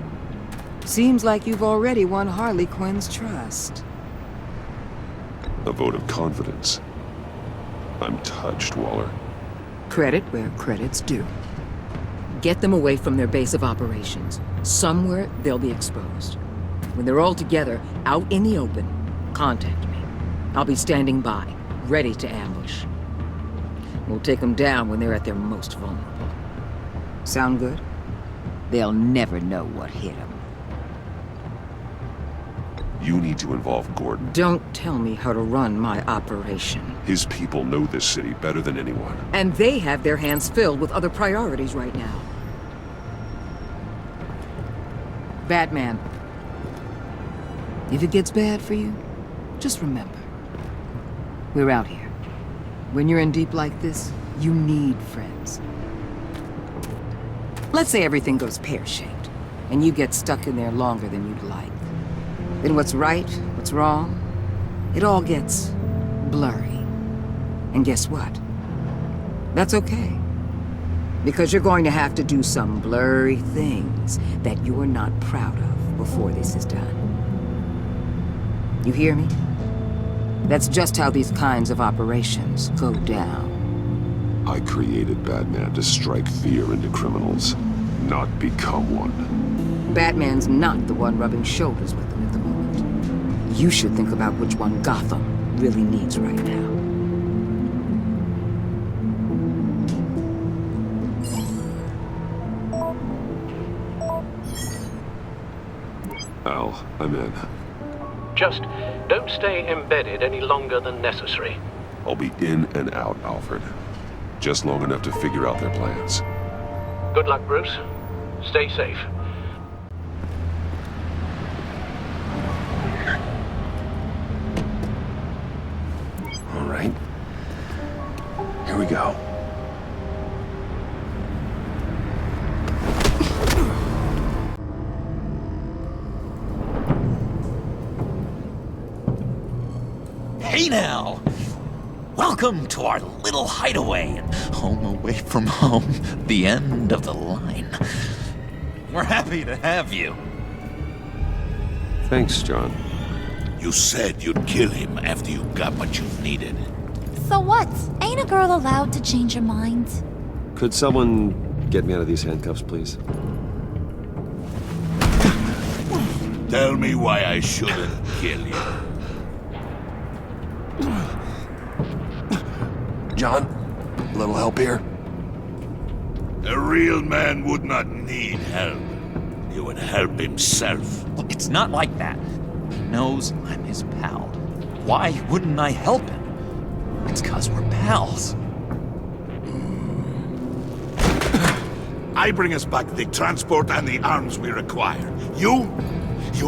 Seems like you've already won Harley Quinn's trust. A vote of confidence. I'm touched, Waller. Credit where credit's due. Get them away from their base of operations. Somewhere they'll be exposed. When they're all together, out in the open, contact me. I'll be standing by, ready to ambush. We'll take them down when they're at their most vulnerable. Sound good? They'll never know what hit them. You need to involve Gordon. Don't tell me how to run my operation. His people know this city better than anyone. And they have their hands filled with other priorities right now. Batman. If it gets bad for you, just remember. We're out here. When you're in deep like this, you need friends. Let's say everything goes pear-shaped, and you get stuck in there longer than you'd like. Then what's right, what's wrong, it all gets blurry. And guess what? That's okay. Because you're going to have to do some blurry things that you're not proud of before this is done. You hear me? That's just how these kinds of operations go down. I created Batman to strike fear into criminals, not become one. Batman's not the one rubbing shoulders with them at the moment. You should think about which one Gotham really needs right now. Al, I'm in. Just don't stay embedded any longer than necessary. I'll be in and out, Alfred. Just long enough to figure out their plans. Good luck, Bruce. Stay safe. All right. Here we go. Hey now! Welcome to our little hideaway and home away from home, the end of the line. We're happy to have you. Thanks, John. You said you'd kill him after you got what you needed. So what? Ain't a girl allowed to change her mind? Could someone get me out of these handcuffs, please? Tell me why I shouldn't kill you. John, a little help here? A real man would not need help. He would help himself. Look, it's not like that. He knows I'm his pal. Why wouldn't I help him? It's 'cause we're pals. I bring us back the transport and the arms we require. You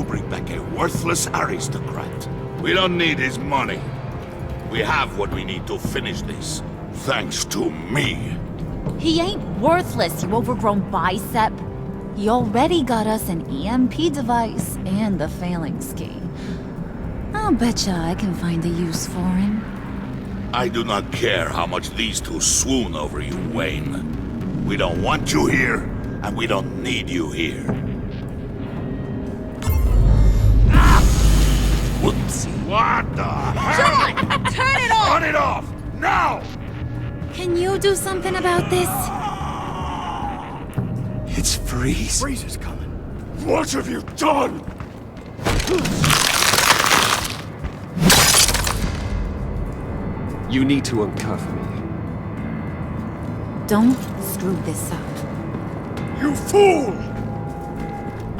bring back a worthless aristocrat. We don't need his money. We have what we need to finish this. Thanks to me. He ain't worthless, you overgrown bicep. He already got us an EMP device and the phalanx key. I'll betcha I can find a use for him. I do not care how much these two swoon over you, Wayne. We don't want you here, and we don't need you here. Whoopsie. What the hell? John! Turn it off! Turn it off! Now! Can you do something about this? It's Freeze. Freeze is coming. What have you done? You need to uncuff me. Don't screw this up. You fool!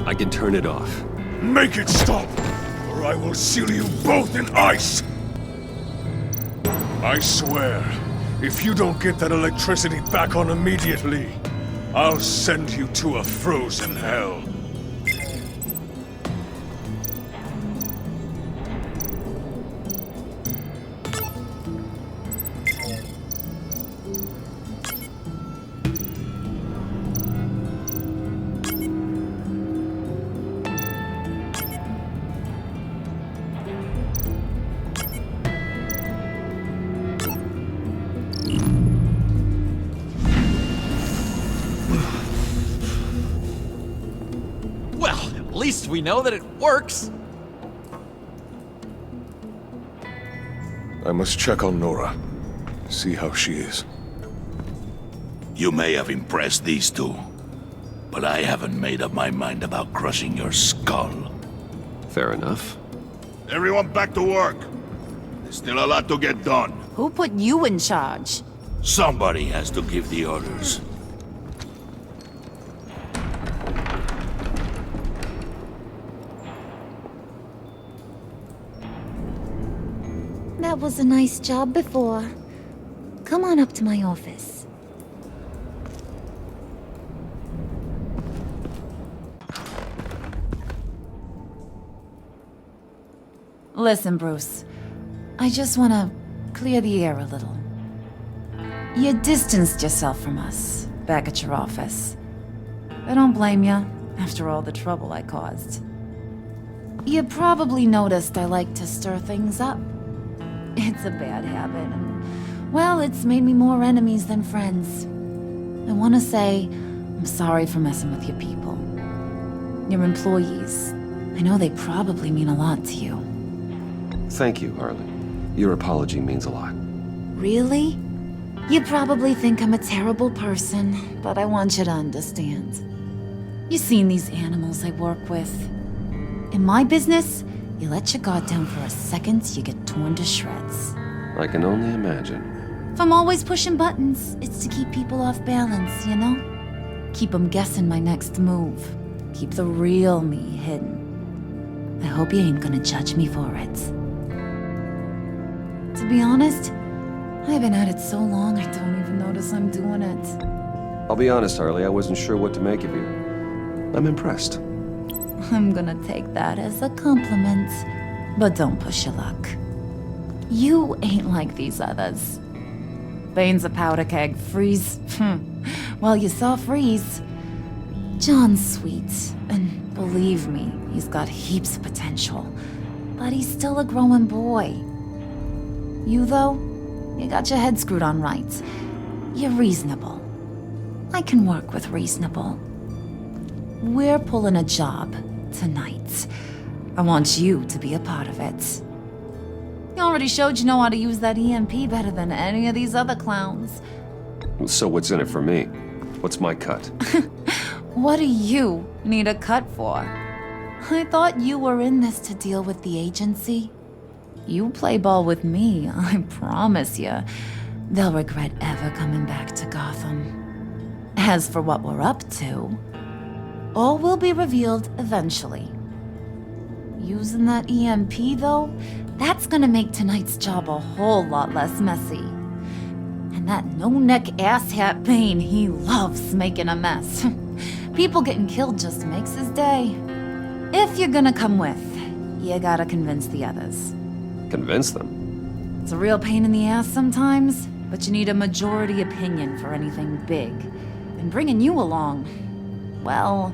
I can turn it off. Make it stop, or I will seal you both in ice! I swear, if you don't get that electricity back on immediately, I'll send you to a frozen hell. At least we know that it works. I must check on Nora. See how she is. You may have impressed these two, but I haven't made up my mind about crushing your skull. Fair enough. Everyone back to work. There's still a lot to get done. Who put you in charge? Somebody has to give the orders. That was a nice job before. Come on up to my office. Listen, Bruce. I just want to clear the air a little. You distanced yourself from us back at your office. I don't blame you, after all the trouble I caused. You probably noticed I like to stir things up. It's a bad habit, and, well, it's made me more enemies than friends. I want to say I'm sorry for messing with your people. Your employees. I know they probably mean a lot to you. Thank you, Harley. Your apology means a lot. Really? You probably think I'm a terrible person, but I want you to understand. You've seen these animals I work with. In my business, you let your guard down for a second, you get torn to shreds. I can only imagine. If I'm always pushing buttons, it's to keep people off balance, you know? Keep them guessing my next move. Keep the real me hidden. I hope you ain't gonna judge me for it. To be honest, I've been at it so long I don't even notice I'm doing it. I'll be honest, Harley, I wasn't sure what to make of you. I'm impressed. I'm gonna take that as a compliment, but don't push your luck. You ain't like these others. Bane's a powder keg, Freeze. Well, you saw Freeze. John's sweet, and believe me, he's got heaps of potential. But he's still a growing boy. You, though, you got your head screwed on right. You're reasonable. I can work with reasonable. We're pulling a job tonight. I want you to be a part of it. You already showed you know how to use that EMP better than any of these other clowns. So what's in it for me? What's my cut? What do you need a cut for? I thought you were in this to deal with the agency. You play ball with me, I promise you. They'll regret ever coming back to Gotham. As for what we're up to, all will be revealed eventually. Using that EMP, though, that's gonna make tonight's job a whole lot less messy. And that no-neck asshat Bane, he loves making a mess. People getting killed just makes his day. If you're gonna come with, you gotta convince the others. Convince them? It's a real pain in the ass sometimes, but you need a majority opinion for anything big. And bringing you along, well,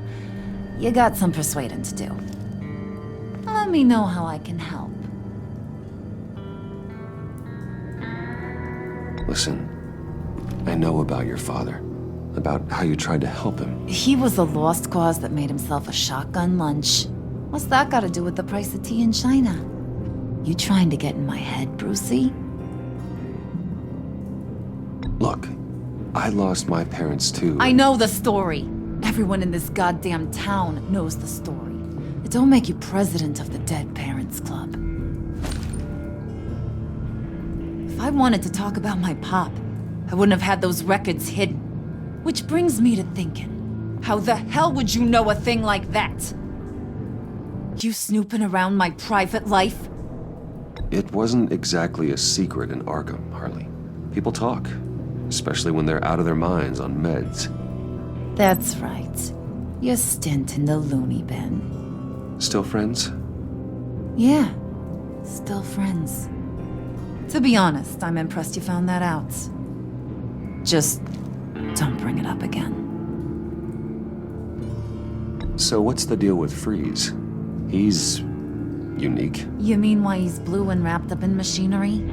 you got some persuading to do. Let me know how I can help. Listen, I know about your father. About how you tried to help him. He was a lost cause that made himself a shotgun lunch. What's that got to do with the price of tea in China? You trying to get in my head, Brucey? Look, I lost my parents too. I know the story. Everyone in this goddamn town knows the story. It don't make you president of the Dead Parents Club. If I wanted to talk about my pop, I wouldn't have had those records hidden. Which brings me to thinking, how the hell would you know a thing like that? You snooping around my private life? It wasn't exactly a secret in Arkham, Harley. People talk, especially when they're out of their minds on meds. That's right. Your stint in the loony bin. Still friends? Yeah, still friends. To be honest, I'm impressed you found that out. Just don't bring it up again. So what's the deal with Freeze? He's unique. You mean why he's blue and wrapped up in machinery?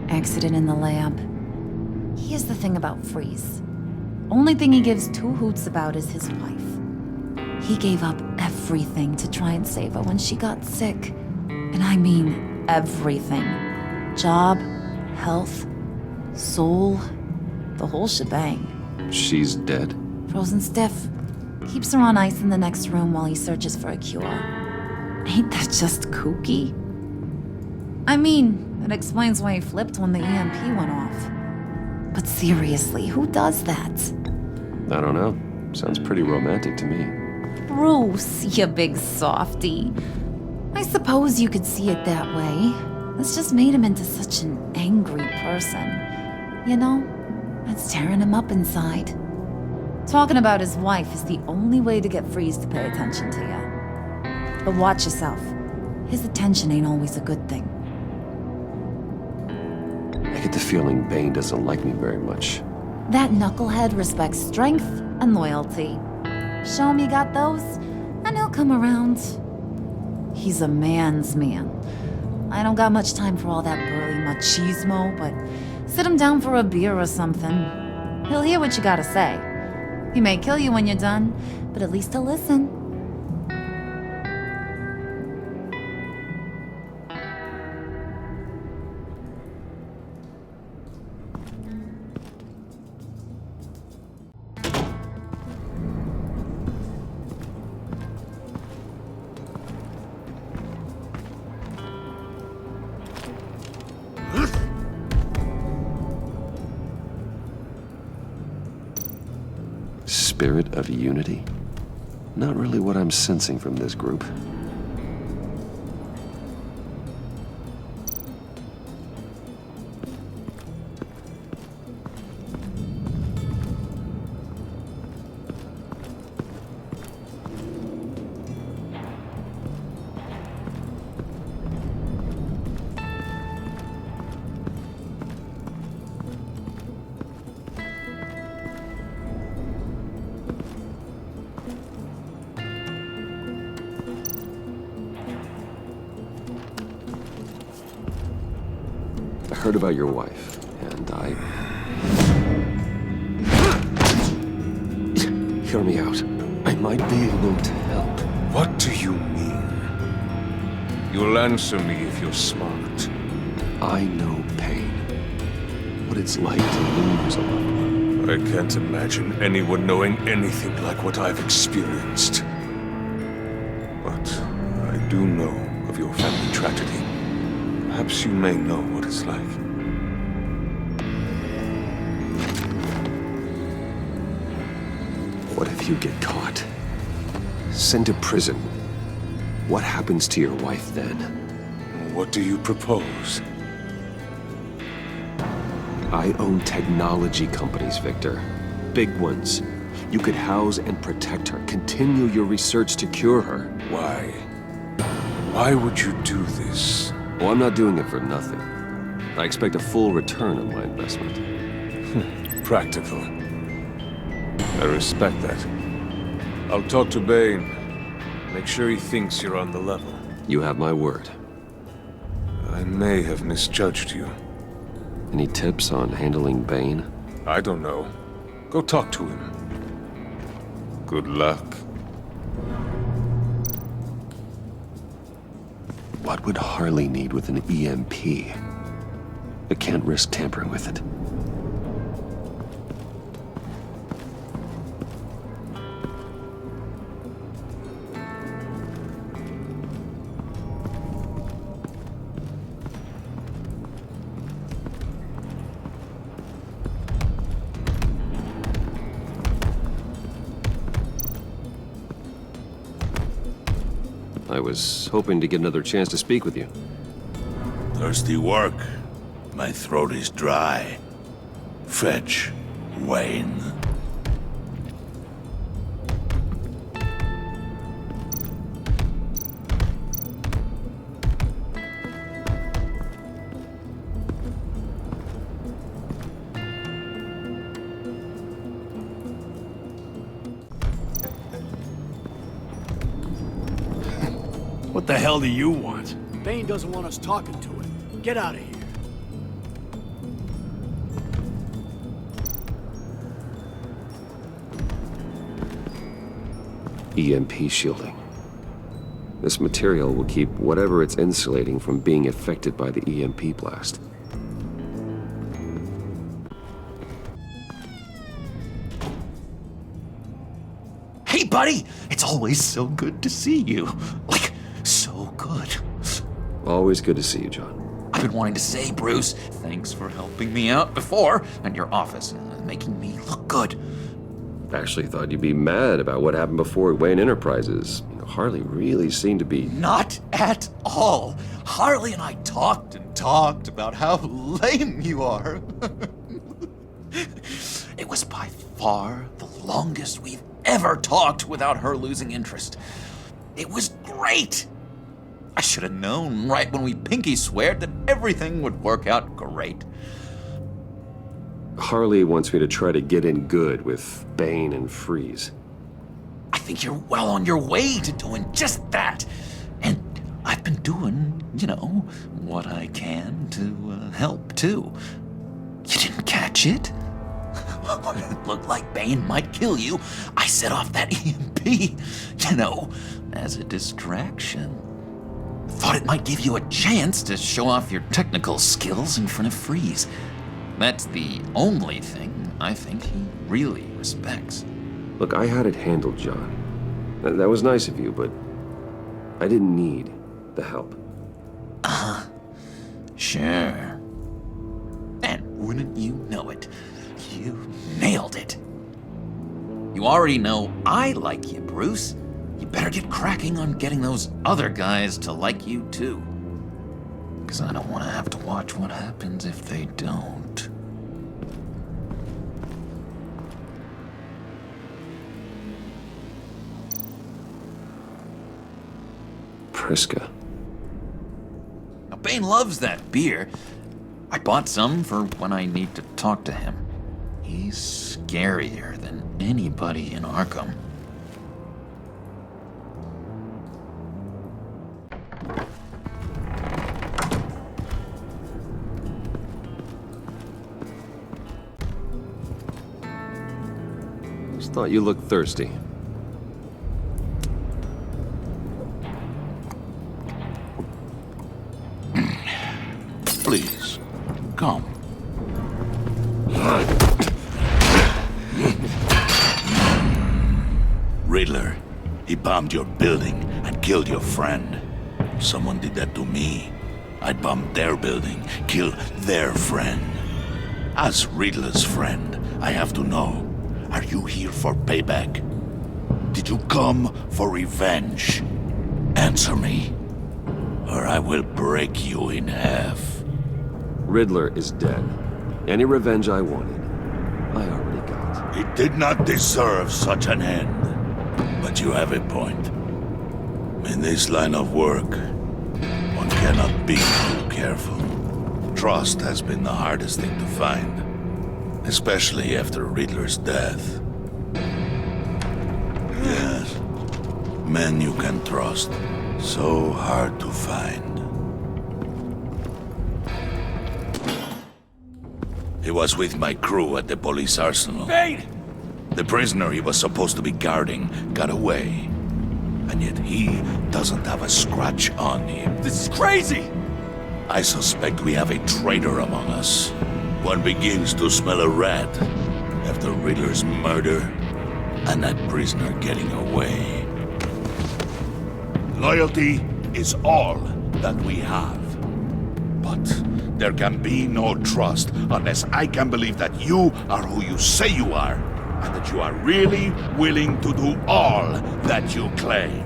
Accident in the lab. Here's the thing about Freeze. Only thing he gives two hoots about is his wife. He gave up everything to try and save her when she got sick. And I mean everything. Job, health, soul, the whole shebang. She's dead? Frozen stiff. Keeps her on ice in the next room while he searches for a cure. Ain't that just kooky? I mean, it explains why he flipped when the EMP went off. But seriously, who does that? I don't know. Sounds pretty romantic to me. Bruce, you big softy. I suppose you could see it that way. It's just made him into such an angry person. You know, it's tearing him up inside. Talking about his wife is the only way to get Freeze to pay attention to you. But watch yourself. His attention ain't always a good thing. I get the feeling Bane doesn't like me very much. That knucklehead respects strength and loyalty. Show him you got those, and he'll come around. He's a man's man. I don't got much time for all that burly machismo, but sit him down for a beer or something. He'll hear what you gotta say. He may kill you when you're done, but at least he'll listen. Spirit of unity? Not really what I'm sensing from this group. I heard about your wife, and I... Hear me out. I might be able to help. What do you mean? You'll answer me if you're smart. I know pain. What it's like to lose a loved one. I can't imagine anyone knowing anything like what I've experienced. But I do know of your family tragedy. Perhaps you may know what it's like. What if you get caught? Sent to prison? What happens to your wife then? What do you propose? I own technology companies, Victor. Big ones. You could house and protect her. Continue your research to cure her. Why? Why would you do this? Well, I'm not doing it for nothing. I expect a full return on my investment. Practical. I respect that. I'll talk to Bane. Make sure he thinks you're on the level. You have my word. I may have misjudged you. Any tips on handling Bane? I don't know. Go talk to him. Good luck. What would Harley need with an EMP? I can't risk tampering with it. I was hoping to get another chance to speak with you. Thirsty work. My throat is dry. Fetch, Wayne. What the hell do you want? Bane doesn't want us talking to him. Get out of here. EMP shielding. This material will keep whatever it's insulating from being affected by the EMP blast. Hey, buddy! It's always so good to see you. Like, so good. Always good to see you, John. I've been wanting to say, Bruce, thanks for helping me out before, and your office, making me look good. Actually thought you'd be mad about what happened before Wayne Enterprises. You know, Harley really seemed to be... Not at all. Harley and I talked and talked about how lame you are. It was by far the longest we've ever talked without her losing interest. It was great. I should have known right when we pinky sweared that everything would work out great. Harley wants me to try to get in good with Bane and Freeze. I think you're well on your way to doing just that. And I've been doing, what I can to help too. You didn't catch it? When it looked like Bane might kill you, I set off that EMP, as a distraction. Thought it might give you a chance to show off your technical skills in front of Freeze. That's the only thing I think he really respects. Look, I had it handled, John. That was nice of you, but I didn't need the help. Sure. And wouldn't you know it, you nailed it. You already know I like you, Bruce. You better get cracking on getting those other guys to like you too. Because I don't want to have to watch what happens if they don't. Priska. Now, Bane loves that beer. I bought some for when I need to talk to him. He's scarier than anybody in Arkham. Just thought you looked thirsty. Please, come. Riddler, he bombed your building and killed your friend. If someone did that to me, I'd bomb their building, kill their friend. As Riddler's friend, I have to know, are you here for payback? Did you come for revenge? Answer me, or I will break you in half. Riddler is dead. Any revenge I wanted, I already got. He did not deserve such an end. But you have a point. In this line of work, one cannot be too careful. Trust has been the hardest thing to find, especially after Riddler's death. Yes, men you can trust, so hard to find. He was with my crew at the police arsenal. Bane! The prisoner he was supposed to be guarding got away. And yet he doesn't have a scratch on him. This is crazy! I suspect we have a traitor among us. One begins to smell a rat after Riddler's murder and that prisoner getting away. Loyalty is all that we have. But there can be no trust unless I can believe that you are who you say you are, and that you are really willing to do all that you claim.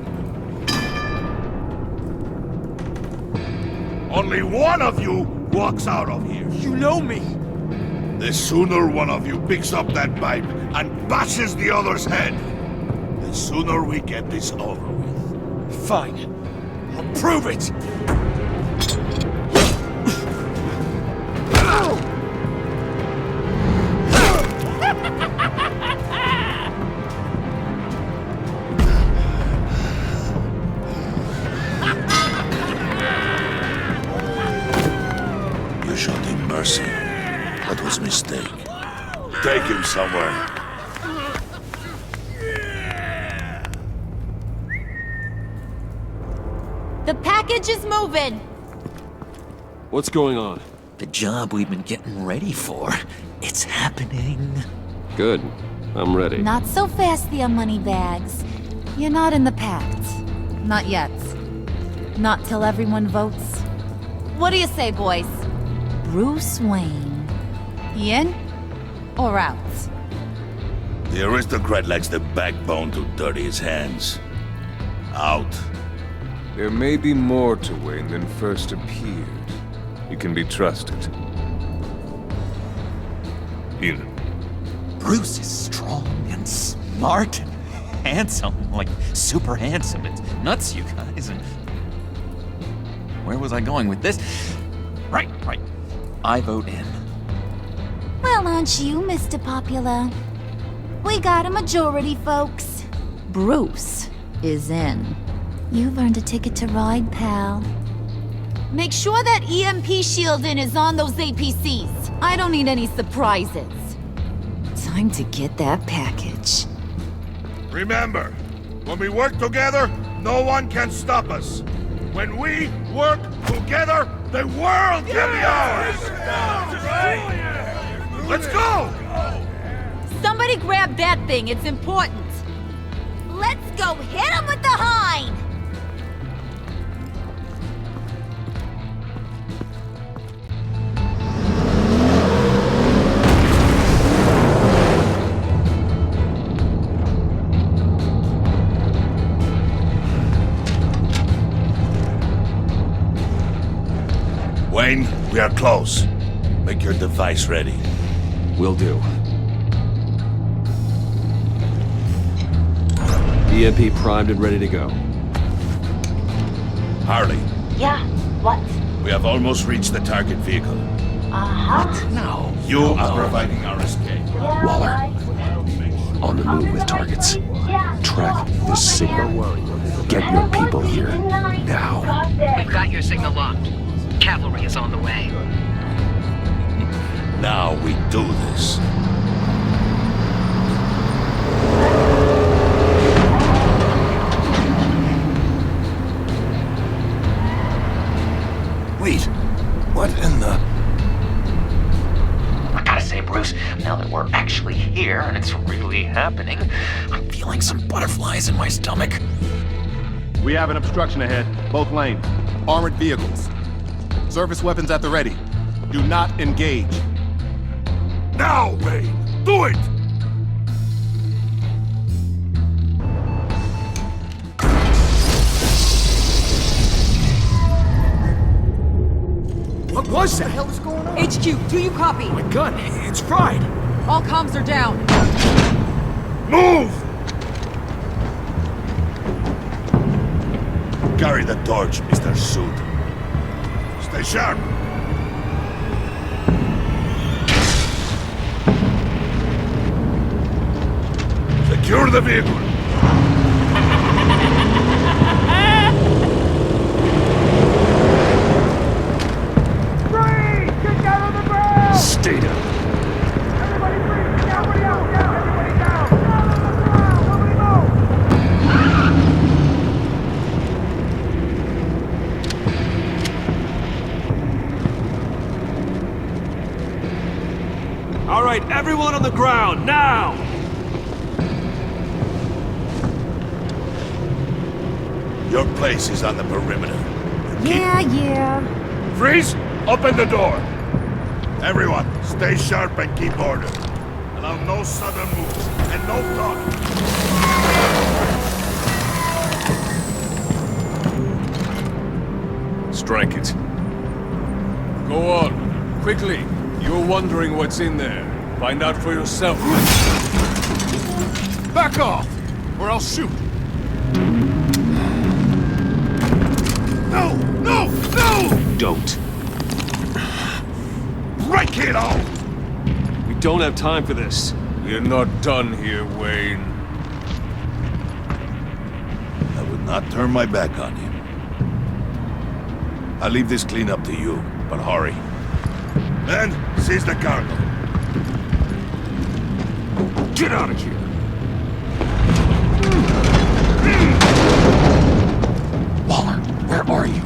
only one of you walks out of here. You know me! The sooner one of you picks up that pipe and bashes the other's head, the sooner we get this over with. Fine. I'll prove it! You showed him mercy. That was a mistake. Take him somewhere. The package is moving. What's going on? The job we've been getting ready for. It's happening. Good. I'm ready. Not so fast, the moneybags. You're not in the pact. Not yet. Not till everyone votes. What do you say, boys? Bruce Wayne. In or out? The aristocrat lacks the backbone to dirty his hands. Out. There may be more to Wayne than first appeared. You can be trusted. In. Bruce is strong and smart and handsome. Like, super handsome. It's nuts, you guys. And where was I going with this? Right. I vote in. Well, aren't you, Mr. Popular? We got a majority, folks. Bruce is in. You've earned a ticket to ride, pal. Make sure that EMP shielding is on those APCs. I don't need any surprises. Time to get that package. Remember, when we work together, no one can stop us. When we work together, the world can be ours! Let's go! Somebody grab that thing, it's important. Let's go hit him with the hind! Wayne, we are close. Make your device ready. Will do. EMP primed and ready to go. Harley. Yeah, what? We have almost reached the target vehicle. Uh-huh. No. You are providing our escape. Waller. On the move with targets. Track this signal. Get your people here. Now. We've got your signal locked. Cavalry is on the way. Now we do this. Wait, what in the... I gotta say, Bruce, now that we're actually here and it's really happening, I'm feeling some butterflies in my stomach. We have an obstruction ahead, both lanes. Armored vehicles. Service weapons at the ready. Do not engage. Now, Wayne! Do it! What was that? What the hell is going on? HQ, do you copy? My gun, it's fried. All comms are down. Move! Carry the torch, Mr. Suit. Stay sharp. Secure the vehicle. Stay down. All right, everyone on the ground, now! Your place is on the perimeter. Yeah. Freeze! Open the door! Everyone, stay sharp and keep order. Allow no sudden moves and no talking. Strike it. Go on. Quickly. You're wondering what's in there. Find out for yourself. Back off, or I'll shoot. No! No! No! Don't. Break it all! We don't have time for this. We're not done here, Wayne. I would not turn my back on him. I'll leave this clean up to you, but hurry. Then, seize the cargo. Get out of here! Waller, where are you?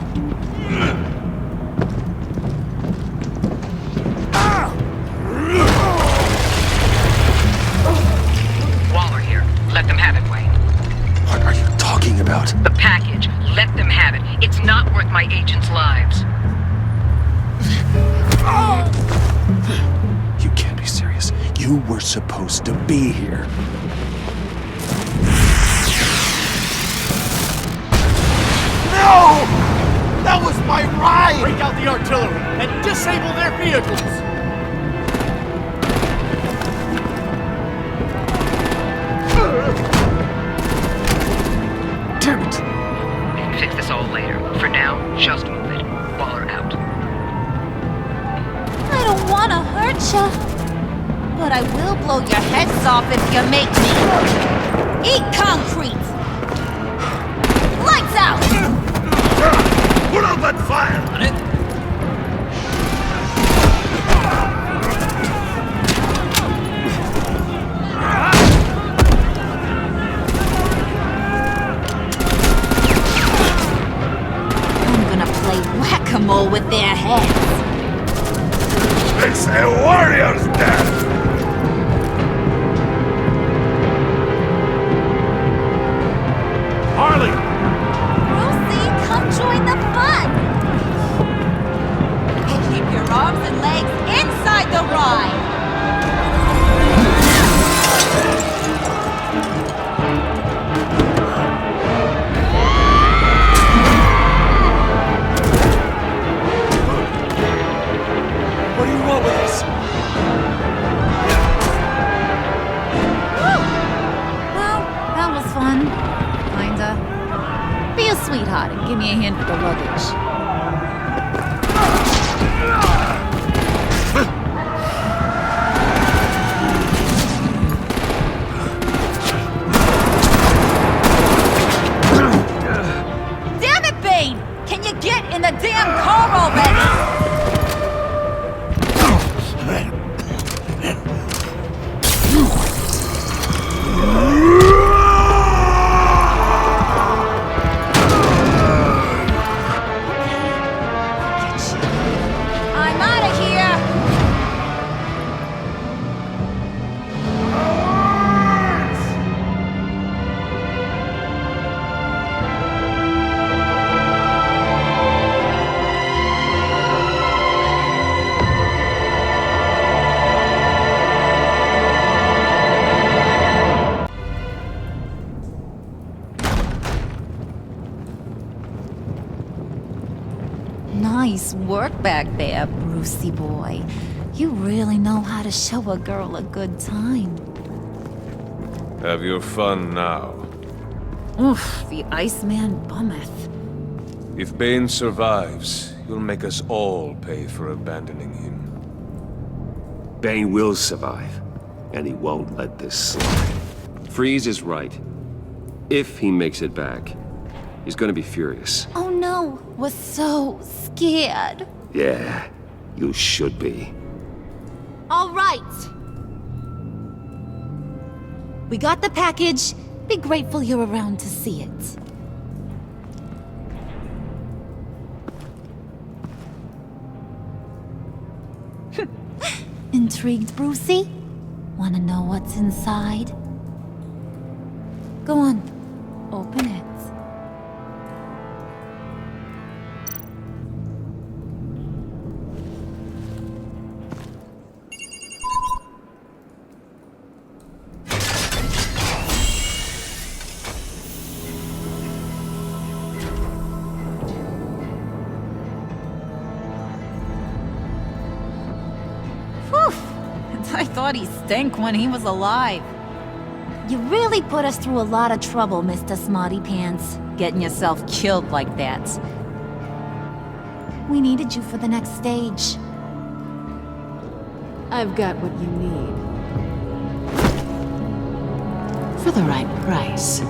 Waller here. Let them have it, Wayne. What are you talking about? The package. Let them have it. It's not worth my agents' lives. You can't be serious. You were supposed to be here. No! That was my ride! Break out the artillery and disable their vehicles! Damn it! We can fix this all later. For now, just move it. Waller out. I don't want to hurt ya, but I will blow your heads off if you make me. Eat concrete! Lights out! Put out that fire on it! I'm gonna play whack-a-mole with their heads. It's a warrior's death! Harley! Brucey, come join the fun! Keep your arms and legs inside the ride! What do you want with us? Well, that was fun. Kinda. Be a sweetheart and give me a hand with the luggage. Damn it, Bane! Can you get in the damn car already? I'm out of here! Nice work back there, Brucey boy. You really know how to show a girl a good time. Have your fun now. Oof, the Iceman bummeth. If Bane survives, you'll make us all pay for abandoning him. Bane will survive, and he won't let this slide. Freeze is right. If he makes it back, he's gonna be furious. Oh no, we're so scared. Yeah, you should be. All right. We got the package. Be grateful you're around to see it. Intrigued, Brucey? Wanna know what's inside? Go on, open it. thought he stank when he was alive. You really put us through a lot of trouble, Mr. Smarty Pants. Getting yourself killed like that. We needed you for the next stage. I've got what you need. For the right price.